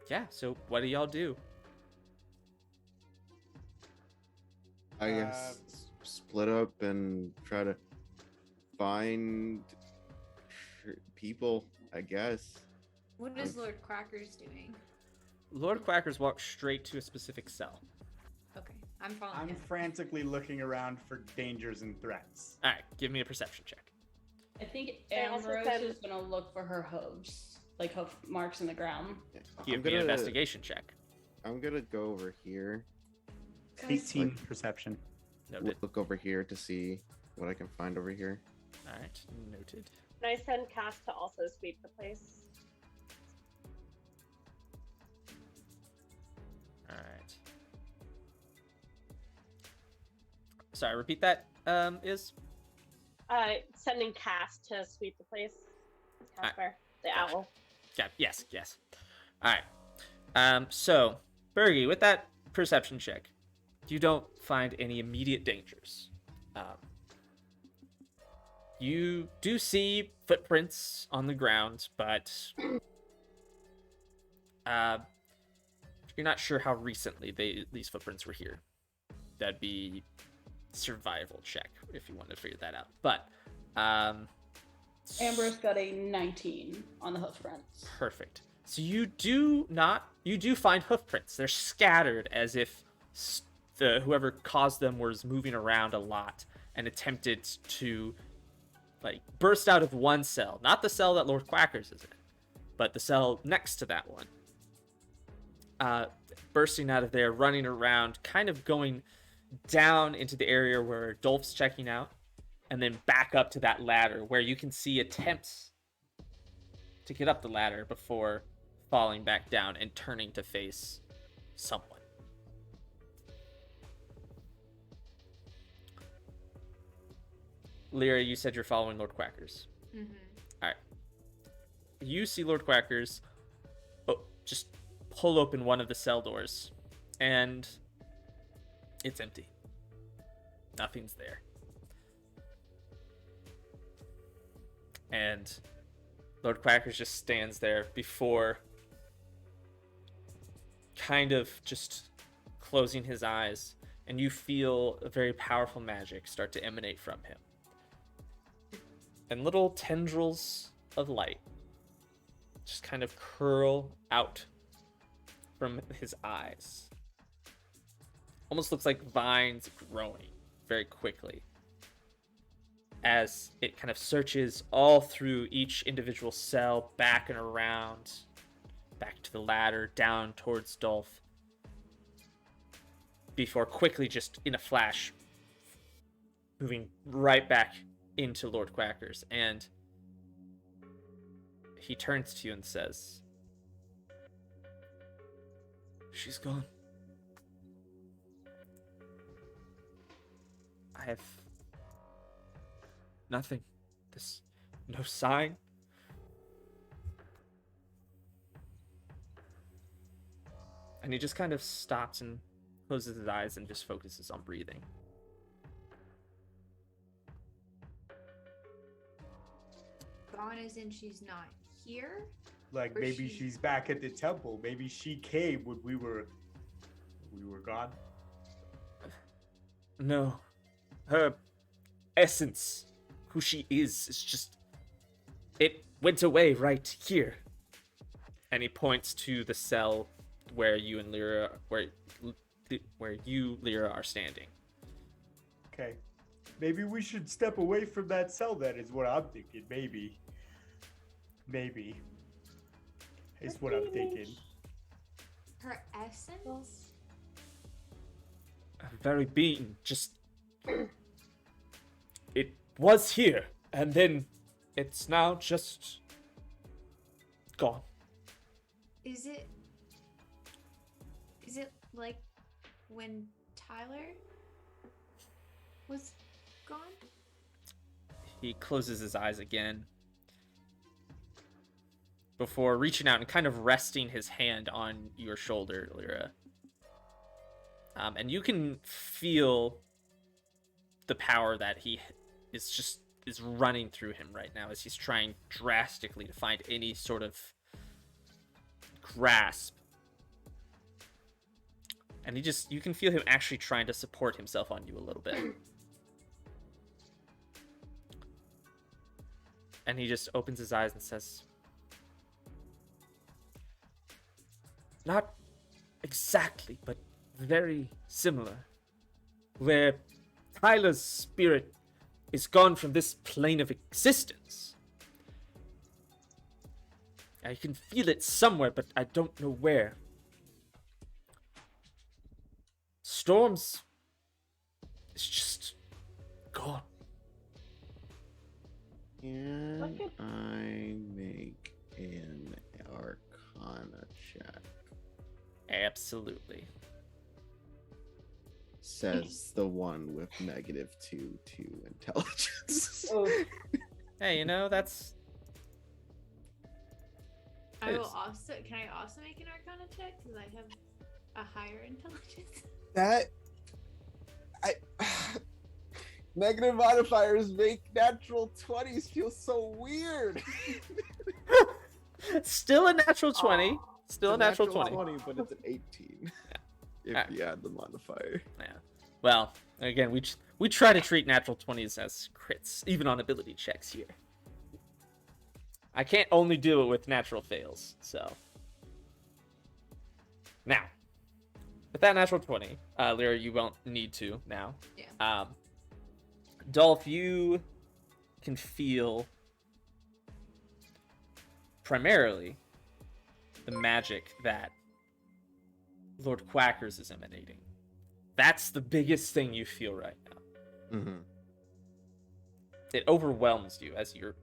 yeah, so what do y'all do? I guess split up and try to find people, I guess. What is Lord Quackers doing? Lord Quackers walks straight to a specific cell. Okay, I'm following I'm him. frantically looking around for dangers and threats. All right, give me a perception check. I think I also Ambrose said- is gonna look for her hooves, like hoof marks in the ground. Give I'm me an gonna- investigation check. I'm gonna go over here. 18 perception. Noted. Look over here to see what I can find over here. All right, noted. Can I send Cass to also sweep the place? All right. Sorry, repeat that. Is Sending Cass to sweep the place. Casper, the Gotcha. owl. yeah, yes. All right. So Burgy, with that perception check, you don't find any immediate dangers. You do see footprints on the ground, but you're not sure how recently these footprints were here. That'd be survival check if you wanted to figure that out. But Ambrose got a 19 on the hoof prints. perfect. So you do find hoof prints. They're scattered as if whoever caused them was moving around a lot and attempted to like burst out of one cell, not the cell that Lord Quackers is in, but the cell next to that one. Bursting out of there, running around, kind of going down into the area where Dolph's checking out, and then back up to that ladder where you can see attempts to get up the ladder before falling back down and turning to face someone. Lyra, you said you're following Lord Quackers. Mm-hmm. All right. you see Lord Quackers just pull open one of the cell doors, and it's empty. Nothing's there. And Lord Quackers just stands there before kind of just closing his eyes, and you feel a very powerful magic start to emanate from him. And little tendrils of light just kind of curl out from his eyes. Almost looks like vines growing very quickly as it kind of searches all through each individual cell, back and around, back to the ladder, down towards Dolf, before quickly, just in a flash, moving right back into Lord Quackers. And he turns to you and says, "She's gone. I have nothing. There's no sign." And he just kind of stops and closes his eyes and just focuses on breathing. Gone as in she's not here? Like, Or maybe she- she's back at the temple. Maybe she came when we were gone. No. Her essence, who she is just... It went away right here. And he points to the cell where you and Lyra... Where you, Lyra, are standing. Okay. Maybe we should step away from that cell then, is what I'm thinking. Maybe. Is what I'm thinking. Her essence? Her very being, just... It was here, and then it's now just... gone. Is it like when Tyler was gone? He closes his eyes again before reaching out and kind of resting his hand on your shoulder, Lyra. And you can feel the power that he is running through him right now as he's trying drastically to find any sort of grasp. And you can feel him actually trying to support himself on you a little bit. And he just opens his eyes and says, "Not exactly, but very similar. Where Tyler's spirit is gone from this plane of existence. I can feel it somewhere, but I don't know where. Storms is just gone." Can Look at- I make an Arcana check? Absolutely. Says the one with -2 to intelligence. Oh, Hey, that's... I will Yes. also. Can I also make an Arcana check because I have a higher intelligence? That negative modifiers make natural 20s feel so weird. Still a natural 20. Still a natural 20. But it's an 18. If Alright. you add the modifier. Yeah. Well, again, we try to treat natural 20s as crits, even on ability checks here. I can't only do it with natural fails, so. Now, with that natural 20, Lyra, you won't need to now. Yeah. Dolf, you can feel primarily the magic that Lord Quackers is emanating. That's the biggest thing you feel right now. Mm-hmm. It overwhelms you as you're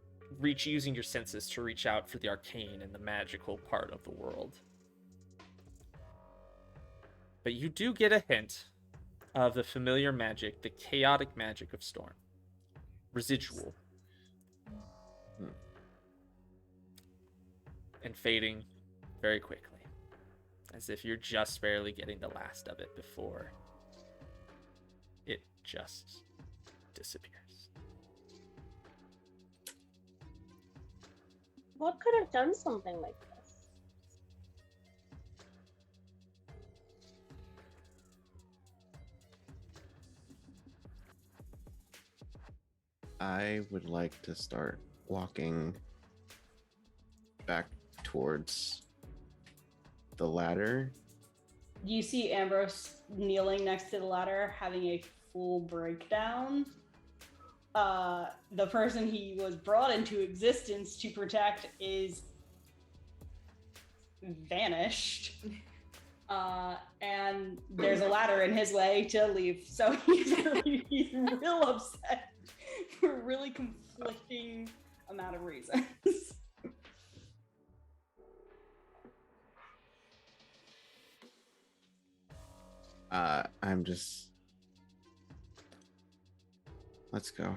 using your senses to reach out for the arcane and the magical part of the world. But you do get a hint of the familiar magic, the chaotic magic of Storm. Residual. and fading very quickly, as if you're just barely getting the last of it before it just disappears. What could have done something like this? I would like to start walking back towards the ladder. You see Ambrose kneeling next to the ladder, having a full breakdown. The person he was brought into existence to protect is vanished. And there's a ladder in his way to leave. So he's real upset for really conflicting amount of reasons. I'm just... Let's go.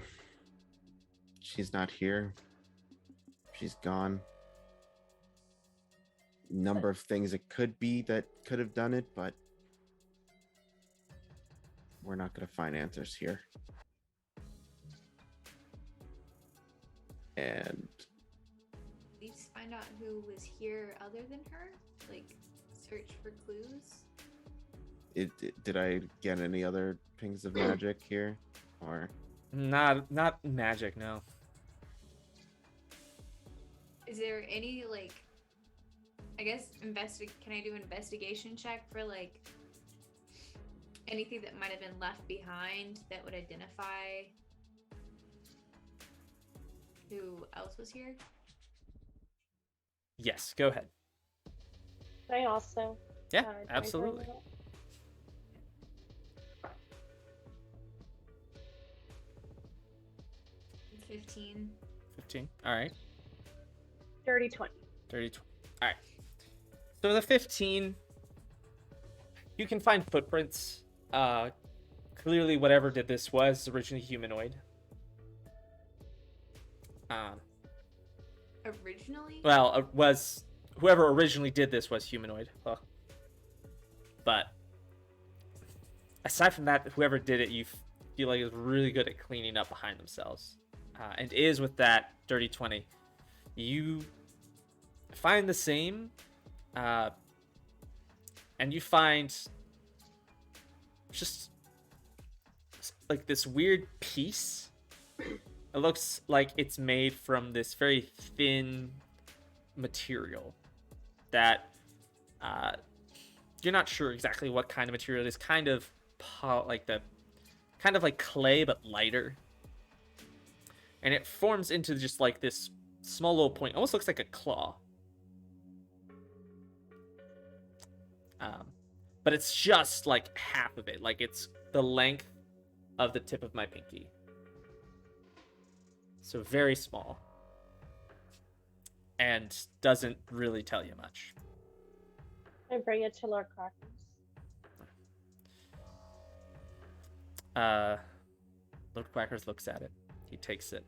She's not here. She's gone. Number of things it could be that could have done it, but we're not going to find answers here. And Please find out who was here other than her. Like, search for clues. did I get any other pings of magic here? Or Not magic, no. Is there any, like, I guess can I do an investigation check for, like, anything that might have been left behind that would identify who else was here? Yes, go ahead. Can I also? Yeah, try for absolutely. that? 15. 15. All right. Dirty 20. 30. All right. So the 15, you can find footprints. Clearly, whatever did this was originally humanoid. Originally? Well, was whoever originally did this was humanoid. Huh. But aside from that, whoever did it, you feel like is really good at cleaning up behind themselves, and is with that dirty 20. You find the same, and you find just like this weird piece. It looks like it's made from this very thin material that you're not sure exactly what kind of material it is. Kind of like clay, but lighter. And it forms into just like this small little point. Almost looks like a claw. But it's just like half of it. Like it's the length of the tip of my pinky. So very small. And doesn't really tell you much. I bring it to Lord Crackers. Lord Quackers looks at it. He takes it.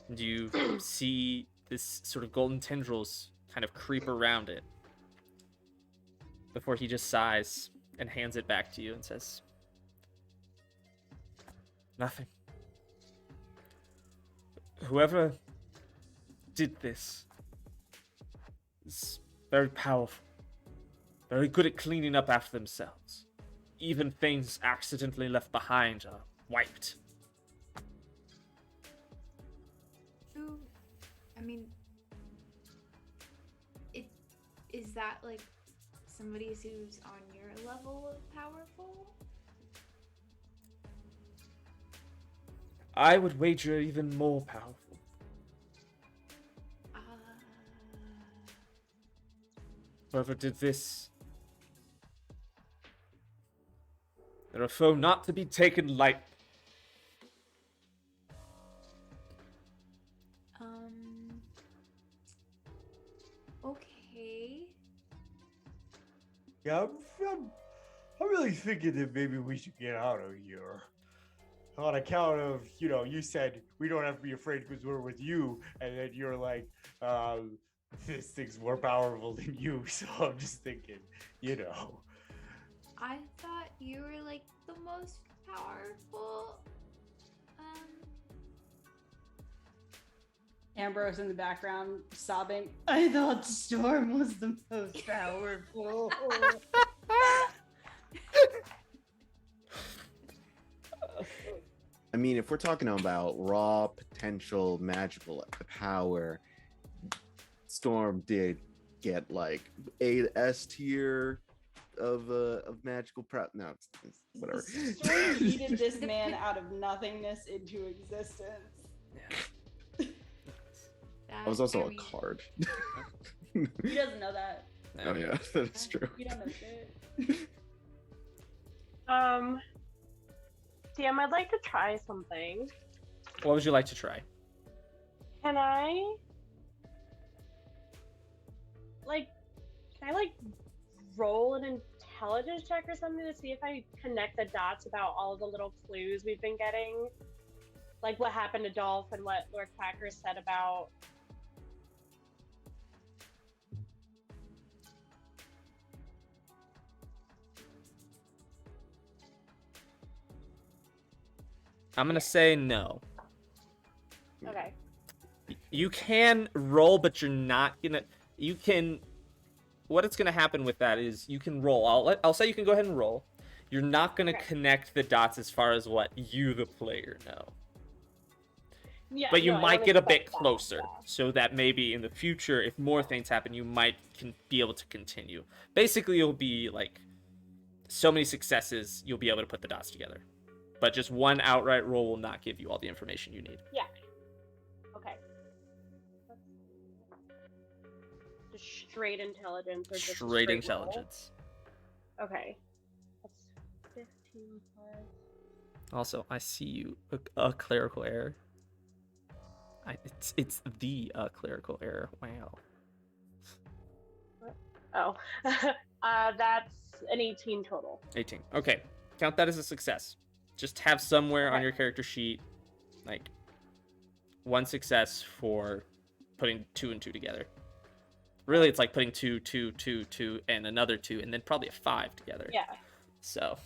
And you see this sort of golden tendrils kind of creep around it before he just sighs and hands it back to you and says, "Nothing. Whoever did this is very powerful, very good at cleaning up after themselves. Even things accidentally left behind are wiped." Who, I mean, is that like somebody who's on your level of powerful? I would wager even more powerful. Whoever did this, they're a foe not to be taken lightly. Okay. Yeah, I'm really thinking that maybe we should get out of here. on account of, you said we don't have to be afraid because we're with you, and then you're like, this thing's more powerful than you. So I'm just thinking, I thought you were like the most powerful. Ambrose in the background sobbing. I thought Storm was the most powerful. I mean, if we're talking about raw potential magical power, Storm did get like a S tier of magical prep. No, it's whatever. Storm yeeted this man out of nothingness into existence. Yeah. I was also a card. He doesn't know that. Oh yeah, that's true. You don't know shit. DM, I'd like to try something. What would you like to try? Can I roll an intelligence check or something to see if I connect the dots about all of the little clues we've been getting? Like what happened to Dolf and what Lord Quacker said about... I'm gonna say no. Okay. You can roll, but you're not gonna. You can. What it's gonna happen with that is you can roll. I'll say you can go ahead and roll. You're not gonna connect the dots as far as what you, the player, know. Yeah, But you no, I might don't get a expect bit that, closer, yeah. so that maybe in the future, if more things happen, you might be able to continue. Basically, you'll be like so many successes, you'll be able to put the dots together. But just one outright roll will not give you all the information you need. Yeah. Okay. Just straight intelligence or just Straight roll? intelligence. Okay. That's 15 plus. Also, I see you a clerical error. It's the clerical error. Wow. Oh. That's an 18 total. 18. Okay. Count that as a success. Just have somewhere on Okay. your character sheet, like, one success for putting 2 and 2 together. Really, it's like putting 2, 2, 2, 2, and another 2, and then probably a 5 together. Yeah. So,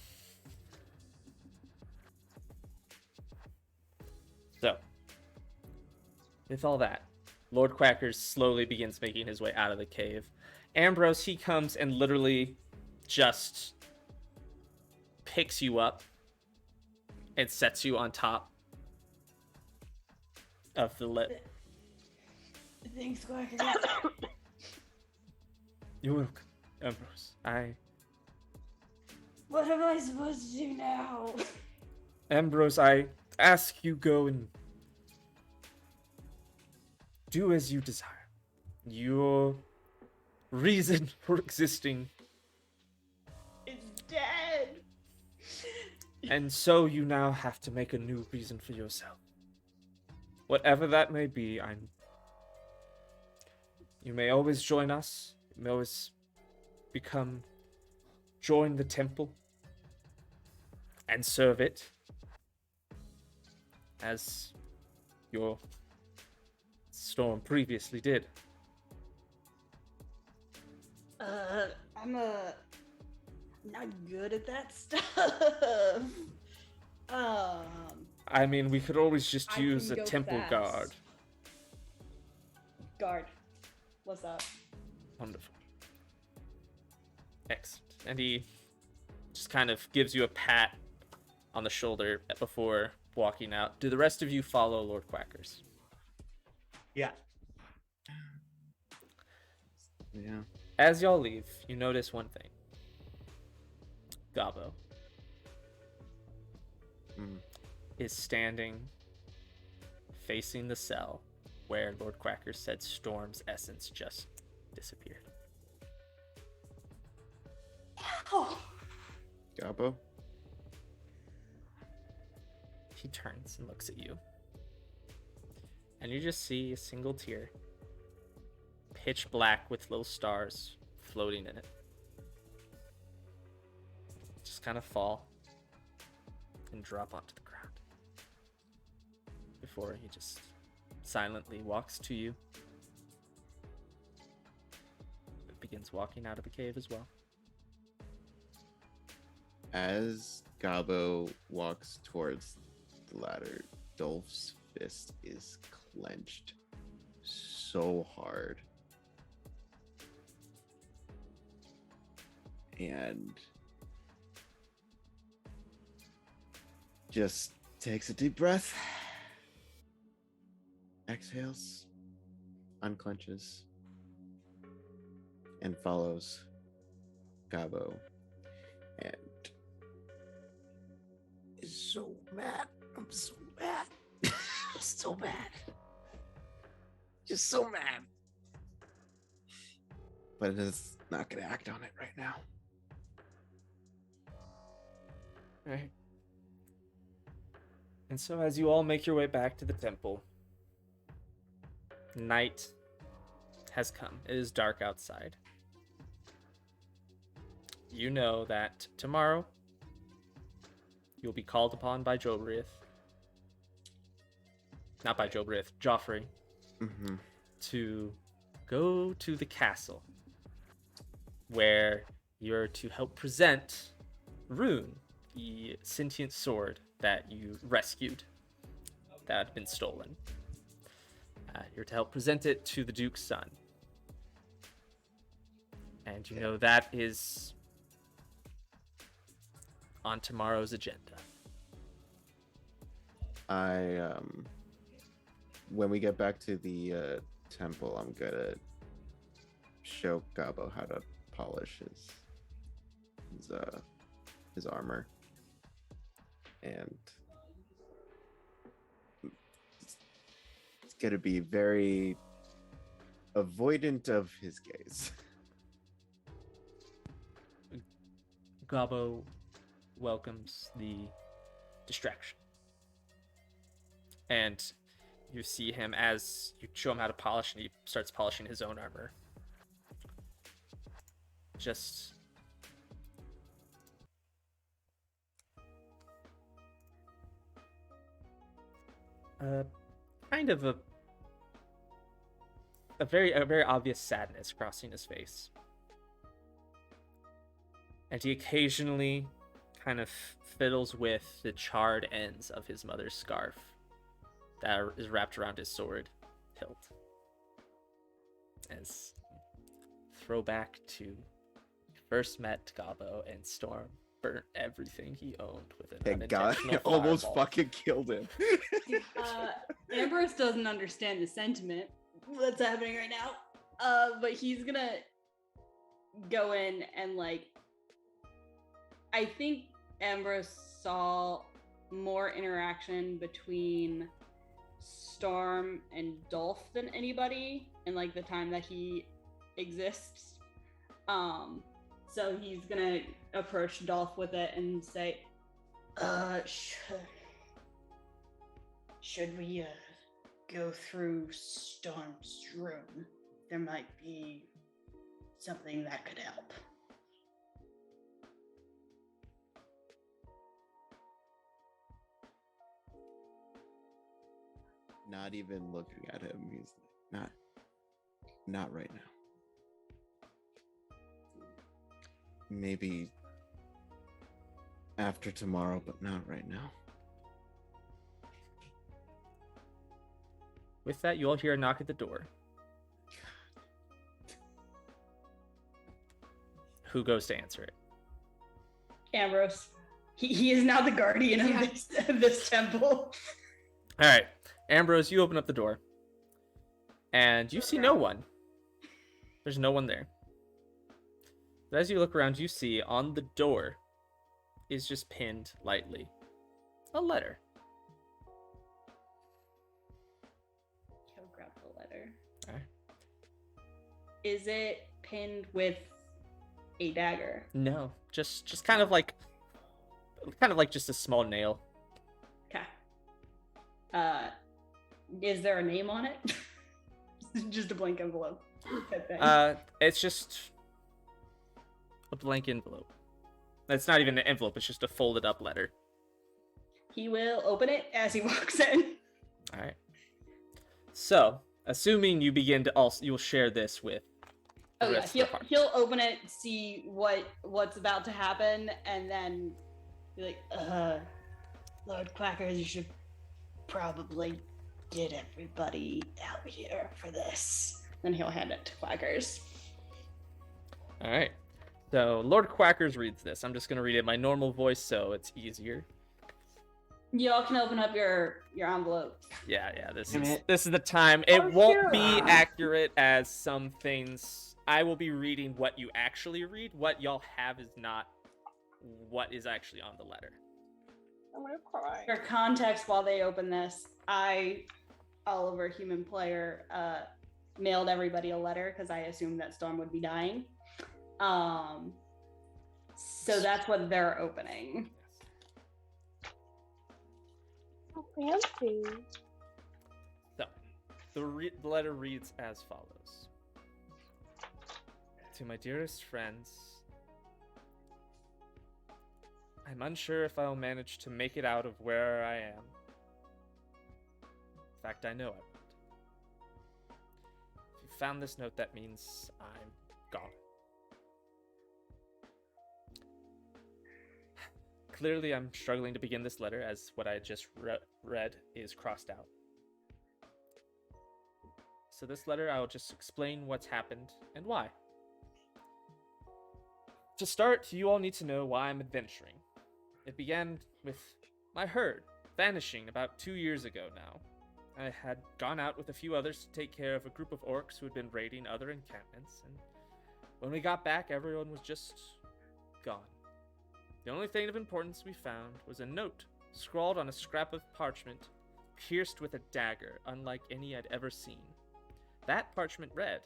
with all that, Lord Quackers slowly begins making his way out of the cave. Ambrose, he comes and literally just picks you up and sets you on top of the lip. Thanks, Quacker. You're welcome, Ambrose. What am I supposed to do now? Ambrose, I ask you go and do as you desire. Your reason for existing, It's dead. and so you now have to make a new reason for yourself. Whatever that may be, you may always join us. You may always join the temple and serve it as your Storm previously did. I'm not good at that stuff. I mean, we could always just I use a can go temple fast. guard. Guard. What's up? Wonderful. Excellent. And he just kind of gives you a pat on the shoulder before walking out. Do the rest of you follow Lord Quackers? Yeah. Yeah. As y'all leave, you notice one thing. Gabo is standing facing the cell where Lord Quacker said Storm's essence just disappeared. Gabo? He turns and looks at you. And you just see a single tear. Pitch black with little stars floating in it. Just kind of fall and drop onto the ground. before he just silently walks to you. Begins walking out of the cave as well. As Gabo walks towards the ladder, Dolph's fist is clenched so hard. And just takes a deep breath, exhales, unclenches, and follows Gabo, and is so mad. I'm so mad. So mad. Just so mad. But it is not going to act on it right now. Right. And so as you all make your way back to the temple, night has come. It is dark outside. You know that tomorrow you'll be called upon by Jobriath. Not by Jobriath, Joffrey. Mm-hmm. To go to the castle where you're to help present Rune, the sentient sword that you rescued that had been stolen. You're to help present it to the Duke's son. And you know that is on tomorrow's agenda. When we get back to the temple, I'm gonna show Gabo how to polish his armor, and it's gonna be very avoidant of his gaze. Gabo welcomes the distraction. And you see him as you show him how to polish, and he starts polishing his own armor. Just kind of a very obvious sadness crossing his face. And he occasionally kind of fiddles with the charred ends of his mother's scarf that is wrapped around his sword hilt. As throwback to you first met Gabo, and Storm burnt everything he owned with an Thank God, unintentional almost fireball. fucking killed him. Ambrose doesn't understand the sentiment that's happening right now. But he's gonna go in and I think Ambrose saw more interaction between Storm and Dolf than anybody in the time that he exists. So he's gonna approach Dolf with it and say, should we go through Storm's room? There might be something that could help. Not even looking at him. He's not right now. Maybe after tomorrow, but not right now. With that, you all hear a knock at the door. Who goes to answer it? Ambrose. He is now the guardian of this temple. All right, Ambrose, you open up the door, and you see no one. There's no one there. But as you look around, you see on the door is just pinned lightly a letter. Go grab the letter. All right. Is it pinned with a dagger? No, just kind of like just a small nail. Okay. Is there a name on it? Just a blank envelope. It's just a blank envelope. It's not even an envelope, it's just a folded up letter. He will open it as he walks in. All right. So, assuming you begin to also, you'll share this with the Oh yeah, rest of the party. he'll open it, see what's about to happen, and then be like, Lord Quackers, you should probably get everybody out here for this. then he'll hand it to Quackers. All right. So, Lord Quackers reads this. I'm just going to read it in my normal voice so it's easier. Y'all can open up your envelopes. Yeah, this Damn is it. this is the time. It Oh, won't be sure. accurate as some things. I will be reading what you actually read. What y'all have is not what is actually on the letter. I'm gonna cry. For context, while they open this, I, Oliver, human player, mailed everybody a letter because I assumed that Storm would be dying. So that's what they're opening. So fancy. So, the letter reads as follows. To my dearest friends, I'm unsure if I'll manage to make it out of where I am. In fact, I know I won't. If you found this note, that means I'm gone. Clearly, I'm struggling to begin this letter as what I just read is crossed out. So this letter, I'll just explain what's happened and why. To start, you all need to know why I'm adventuring. It began with my herd vanishing about 2 years ago now. I had gone out with a few others to take care of a group of orcs who had been raiding other encampments, and when we got back, everyone was just gone. The only thing of importance we found was a note scrawled on a scrap of parchment, pierced with a dagger, unlike any I'd ever seen. That parchment read,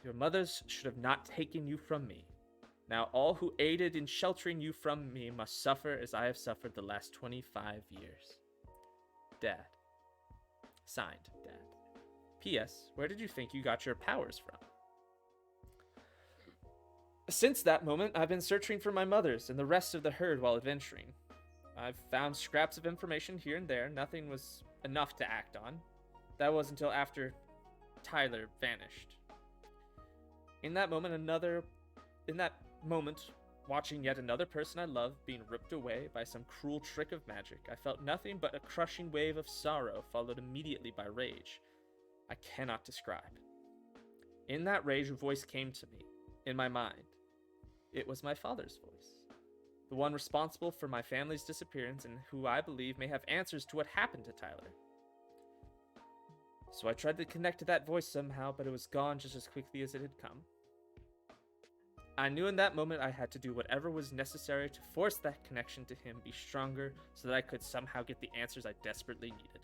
"Your mothers should have not taken you from me. Now all who aided in sheltering you from me must suffer as I have suffered the last 25 years. Dad." Signed, Dad. P.S. Where did you think you got your powers from? Since that moment, I've been searching for my mothers and the rest of the herd while adventuring. I've found scraps of information here and there. Nothing was enough to act on. That was until after Tyler vanished. In that moment, watching yet another person I loved being ripped away by some cruel trick of magic, I felt nothing but a crushing wave of sorrow, followed immediately by rage. I cannot describe. In that rage, a voice came to me, in my mind. It was my father's voice, the one responsible for my family's disappearance and who I believe may have answers to what happened to Tyler. So I tried to connect to that voice somehow, but it was gone just as quickly as it had come. I knew in that moment I had to do whatever was necessary to force that connection to him be stronger so that I could somehow get the answers I desperately needed.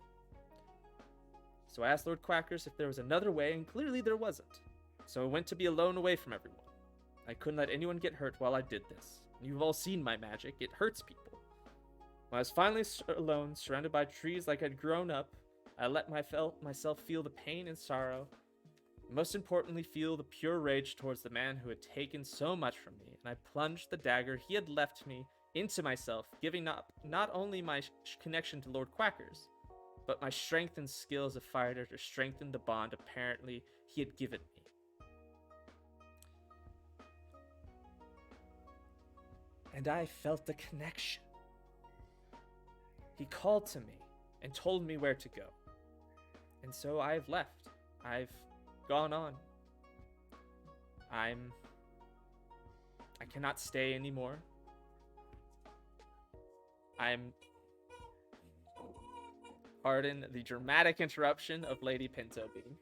So I asked Lord Quackers if there was another way, and clearly there wasn't. So I went to be alone away from everyone. I couldn't let anyone get hurt while I did this. You've all seen my magic. It hurts people. When I was finally alone, surrounded by trees like I'd grown up, I let myself feel the pain and sorrow, and most importantly, feel the pure rage towards the man who had taken so much from me, and I plunged the dagger he had left me into myself, giving up not only my connection to Lord Quackers, but my strength and skill as a fighter to strengthen the bond apparently he had given me. And I felt the connection. He called to me and told me where to go. And so I've left. I've gone on. I cannot stay anymore. Pardon the dramatic interruption of Lady Pinto Bean.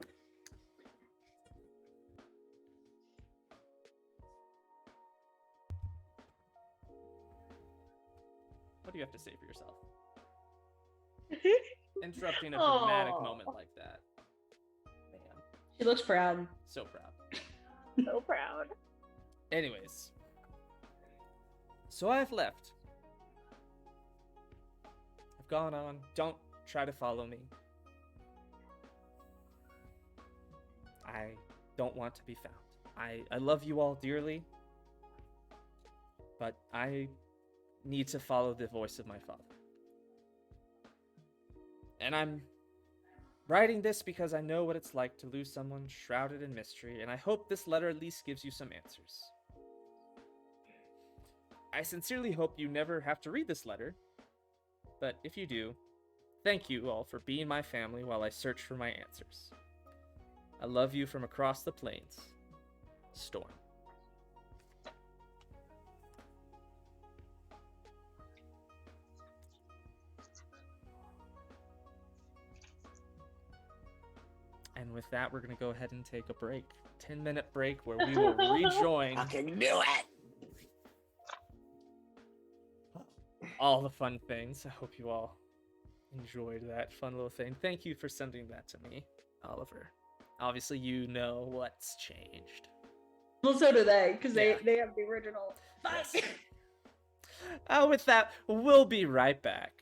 What do you have to say for yourself? Interrupting a dramatic Aw. moment like that. Man, She looks proud. so proud. So proud. Anyways. So I've left. I've gone on. Don't try to follow me. I don't want to be found. I love you all dearly. But I need to follow the voice of my father. And I'm writing this because I know what it's like to lose someone shrouded in mystery, and I hope this letter at least gives you some answers. I sincerely hope you never have to read this letter, but if you do, thank you all for being my family while I search for my answers. I love you from across the plains. Storm. And with that, we're going to go ahead and take a break. 10-minute break where we will rejoin. Fucking do it! All the fun things. I hope you all enjoyed that fun little thing. Thank you for sending that to me, Oliver. Obviously, you know what's changed. Well, so do they, because Yeah. they have the original. Yes. With that, we'll be right back.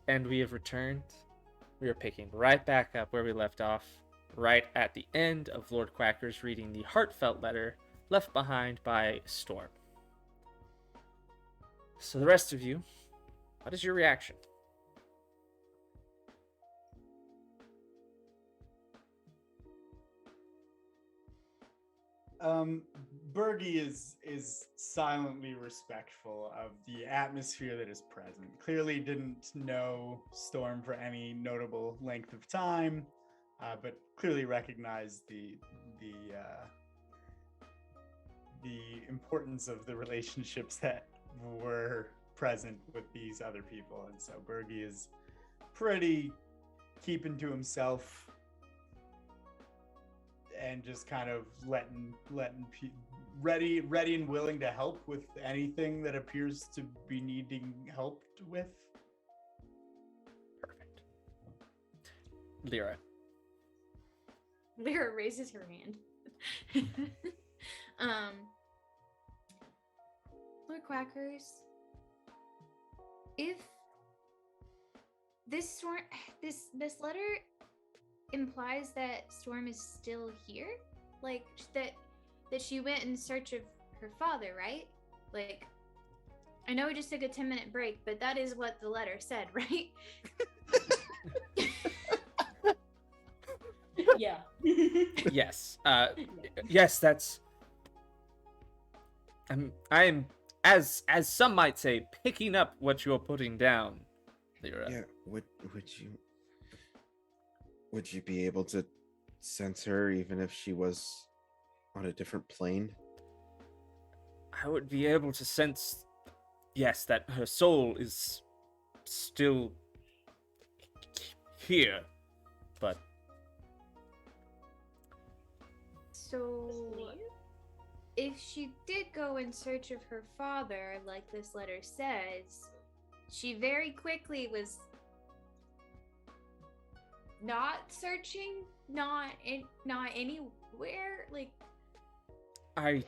And we have returned. We are picking right back up where we left off, right at the end of Lord Quacker's reading the heartfelt letter left behind by Storm. So the rest of you, what is your reaction? Burgy is silently respectful of the atmosphere that is present. Clearly didn't know Storm for any notable length of time, but clearly recognized the importance of the relationships that were present with these other people, and so Burgy is pretty keeping to himself and just kind of ready and willing to help with anything that appears to be needing helped with. Perfect. Lyra. Lyra raises her hand. Lord Quackers, if this letter implies that Storm is still here, like that she went in search of her father, right? Like, I know we just took a 10-minute break, but that is what the letter said, right? Yeah. Yes. Yes, that's. I am, as some might say, picking up what you're putting down, Lyra. Yeah. Would you be able to sense her even if she was on a different plane? I would be able to sense, yes, that her soul is still here, but. So, if she did go in search of her father, like this letter says, she very quickly was not searching, not anywhere. Like, I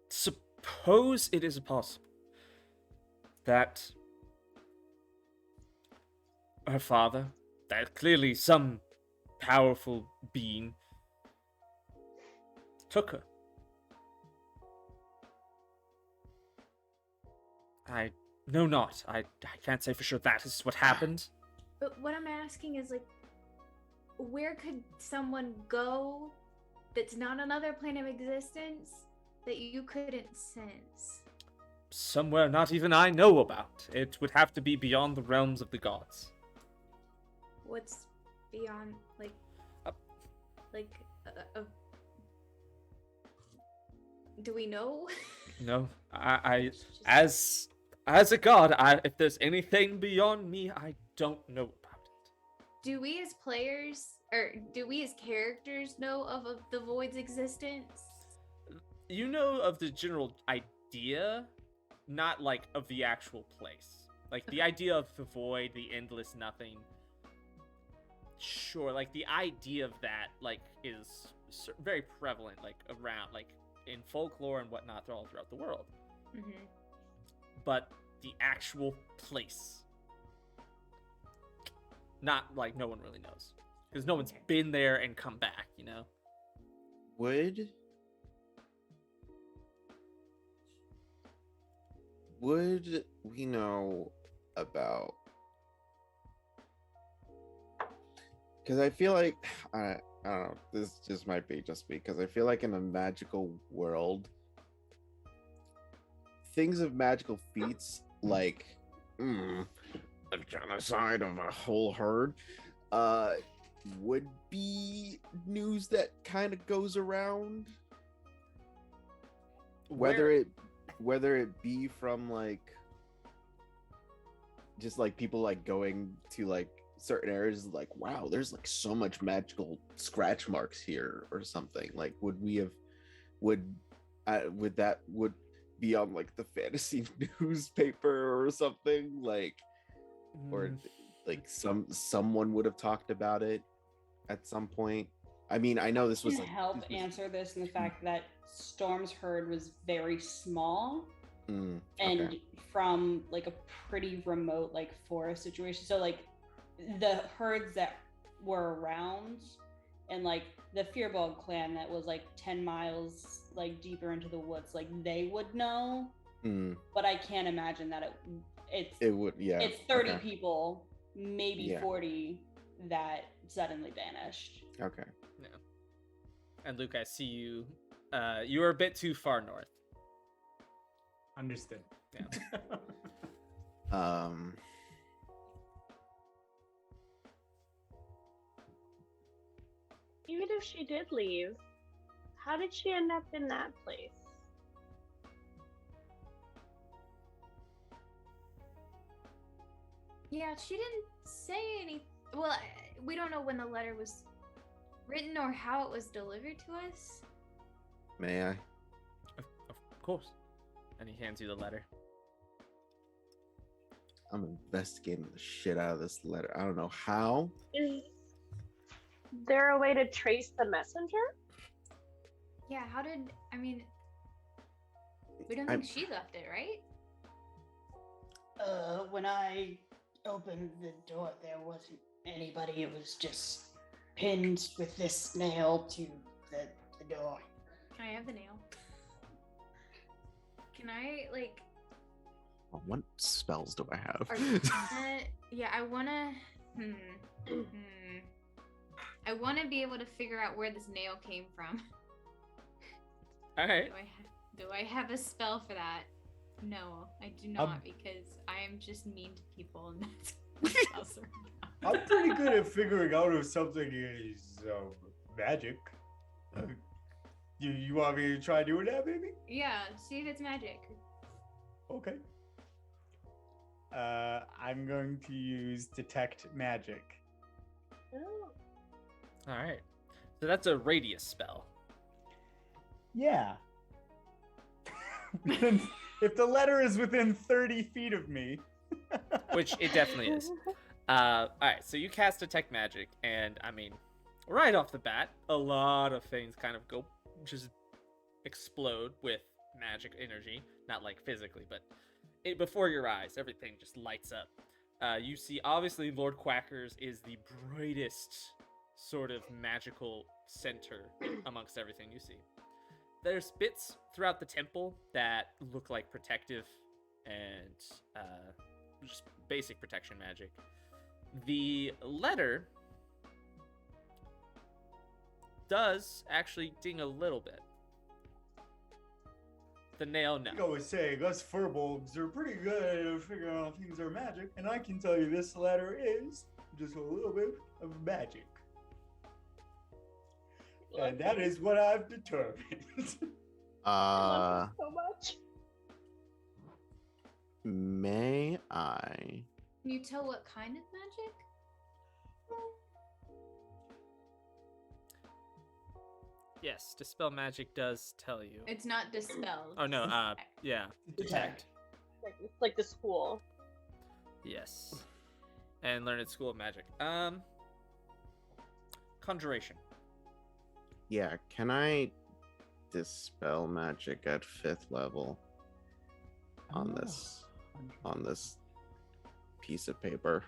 suppose it is possible that her father, that clearly some powerful being, took her. I know not. I can't say for sure that is what happened. but what I'm asking is, like, where could someone go that's not another plane of existence that you couldn't sense? Somewhere not even I know about. It would have to be beyond the realms of the gods. What's beyond, do we know? No, I as a god, if there's anything beyond me, I don't know about it. Do we as players, or do we as characters know of the void's existence? You know of the general idea, not like of the actual place. Like the idea of the void, the endless nothing. Sure, like the idea of that, like, is very prevalent, like around, like in folklore and whatnot, all throughout the world. Mm-hmm. But the actual place, not like no one really knows, because no one's been there and come back. You know. Would we know about? Because I feel like I don't know. This just might be just because I feel like in a magical world, things of magical feats like the genocide of a whole herd would be news that kind of goes around. Whether it be from like just like people like going to like certain areas, like, wow, there's like so much magical scratch marks here or something. Like, would that be on like the fantasy newspaper or something, like, or like someone would have talked about it at some point? I mean, I know this was Help answer this in the fact that Storm's herd was very small, and Okay. from like a pretty remote like forest situation. So like the herds that were around, and like the Firbolg clan that was like 10 miles like deeper into the woods, like they would know. But I can't imagine that It would, yeah. it's 30 okay. people, maybe Yeah. 40 that suddenly vanished. Okay. And Luke, I see you. You are a bit too far north. Understood. Yeah. Even if she did leave, how did she end up in that place? Yeah, she didn't say any. Well, we don't know when the letter was written or how it was delivered to us. May I? Of course. And he hands you the letter. I'm investigating the shit out of this letter. I don't know how. Is there a way to trace the messenger? Yeah, how did. I mean, we don't think she left it, right? When I opened the door, there wasn't anybody. It was just pinned with this nail to the door. Can I have the nail? Can I, like. What spells do I have? Yeah, I wanna. I wanna be able to figure out where this nail came from. All right. Do I have a spell for that? No, I do not, because I am just mean to people, and that's what spells are about. I'm pretty good at figuring out if something is magic. You want me to try doing that, maybe? Yeah, see if it's magic. Okay. I'm going to use detect magic. Oh. All right. So that's a radius spell. Yeah. If the letter is within 30 feet of me. Which it definitely is. All right, so you cast Detect Magic, and I mean, right off the bat, a lot of things kind of go just explode with magic energy, not like physically, but before your eyes, everything just lights up. You see, obviously, Lord Quacker's is the brightest sort of magical center amongst everything you see. There's bits throughout the temple that look like protective and just basic protection magic. The letter does actually ding a little bit. The nail, no. Like I was saying, us Firbolgs are pretty good at figuring out things are magic, and I can tell you this letter is just a little bit of magic. And that is what I've determined. I love it so much. May I? Can you tell what kind of magic? Yes, Dispel Magic does tell you. It's not dispelled. Oh no, yeah. Detect. It's like the school. Yes. And learn at School of Magic. Conjuration. Yeah, can I dispel magic at 5th level on this piece of paper?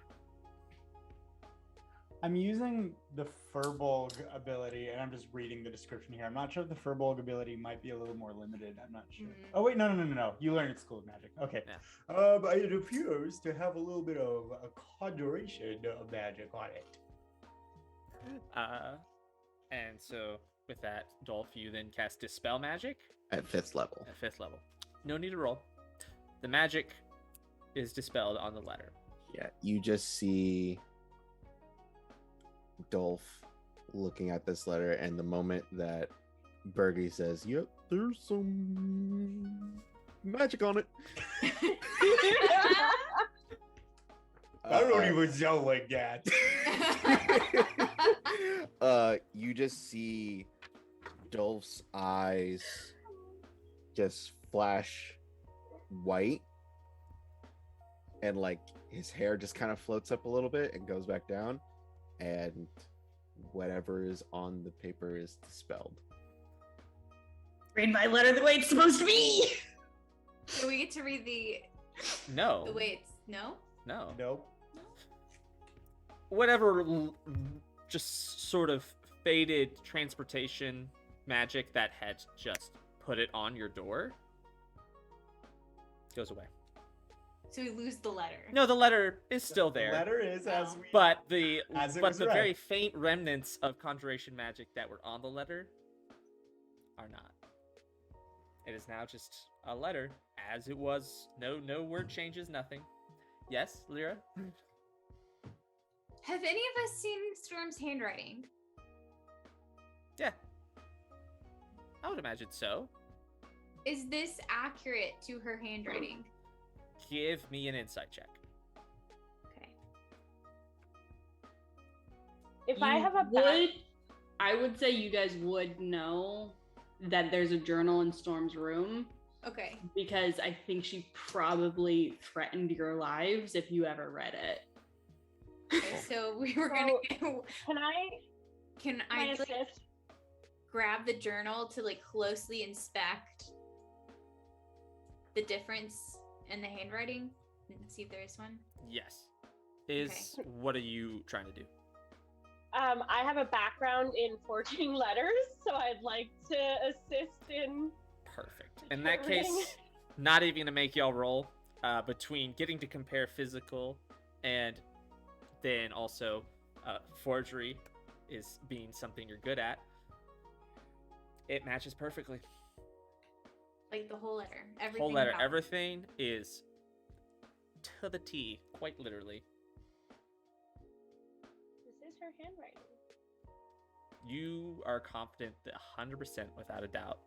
I'm using the Firbolg ability, and I'm just reading the description here. I'm not sure if the Firbolg ability might be a little more limited. I'm not sure. Oh wait, no. You learn at School of Magic. Okay. Yeah. It appears to have a little bit of a conjuration of magic on it. And so with that, Dolph, you then cast Dispel Magic At 5th level. at 5th level. No need to roll. The magic is dispelled on the letter. Yeah, you just see Dolph looking at this letter, and the moment that Burgy says, "Yep, there's some magic on it." I don't even sound like that. You just see Dolph's eyes just flash white, and like his hair just kind of floats up a little bit and goes back down, and whatever is on the paper is dispelled. Read my letter the way it's supposed to be. So we get to read the No. way it's no. No. Nope. Whatever just sort of faded transportation magic that had just put it on your door goes away. So we lose the letter. No, the letter is still there. The letter is as No. we. But the As it but was the read. very faint remnants of conjuration magic that were on the letter are not. It is now just a letter as it was. No word changes, nothing. Yes, Lyra? Have any of us seen Storm's handwriting? Yeah. I would imagine so. Is this accurate to her handwriting? Give me an insight check. Okay. If I You have a I would say you guys would know that there's a journal in Storm's room Okay. because I think she probably threatened your lives if you ever read it. Okay, so we were gonna. can I Can can I I like, assist? grab the journal to like closely inspect the difference in the handwriting and see if there is one? Yes. What are you trying to do? I have a background in forging letters, so I'd like to assist in. Perfect. In that Handwriting. case, not even gonna make y'all roll. Between getting to compare physical and then also forgery is being something you're good at. It matches perfectly. Like the whole letter, everything. Whole letter, about it. everything is to the T, quite literally. This is her handwriting. You are confident that 100% without a doubt,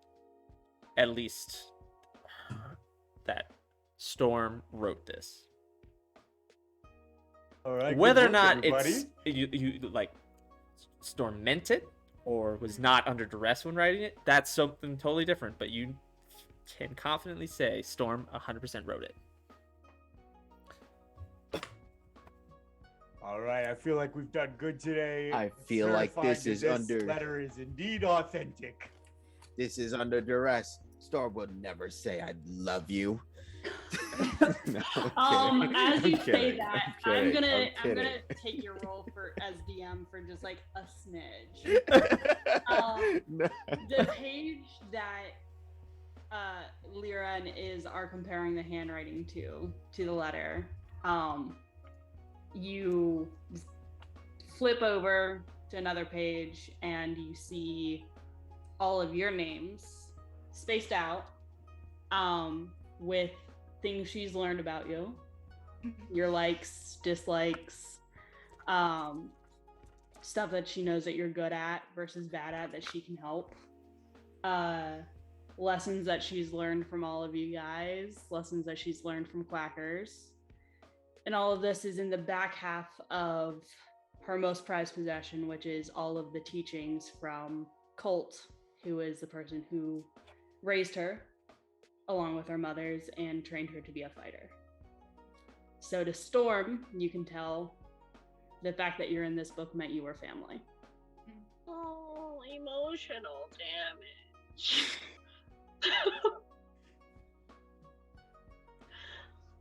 at least that Storm wrote this. All right. good Whether or work, not everybody. it's you like Storm meant it or was not under duress when writing it, that's something totally different. But you can confidently say Storm 100% wrote it. All right. I feel like we've done good today. I feel like Certified this that is this under- letter is indeed authentic. This is under duress. Storm would never say I love you. No, I'm kidding. As you I'm say kidding. that, I'm I'm kidding. gonna take your role for as DM for just like a smidge. No. The page that Lyra and Iz are comparing the handwriting to the letter, you flip over to another page and you see all of your names spaced out, with things she's learned about you, your likes, dislikes, stuff that she knows that you're good at versus bad at that she can help, lessons that she's learned from all of you guys, lessons that she's learned from Quackers. And all of this is in the back half of her most prized possession, which is all of the teachings from Colt, who is the person who raised her along with her mothers and trained her to be a fighter. So to Storm, you can tell the fact that you're in this book meant you were family. Oh, emotional damage.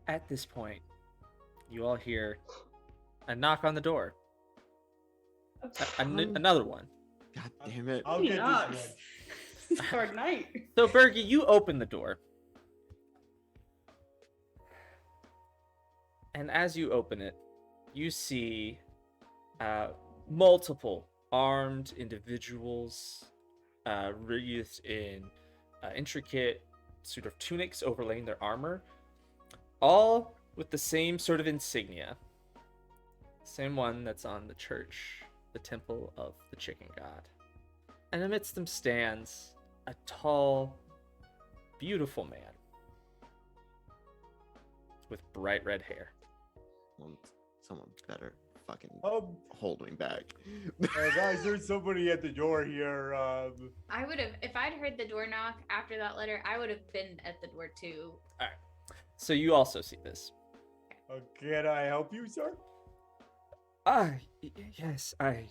At this point, you all hear a knock on the door. Another one. God damn it. I'll get this Nuts. one. It's a hard night. So, Burgy, you open the door. And as you open it, you see multiple armed individuals wreathed in intricate sort of tunics overlaying their armor, all with the same sort of insignia. Same one that's on the church, the temple of the chicken god. And amidst them stands a tall, beautiful man with bright red hair. Someone better fucking Um, hold me back. guys, there's somebody at the door here. I would have, if I'd heard the door knock after that letter, I would have been at the door too. So you also see this. Can I help you, sir? Yes, I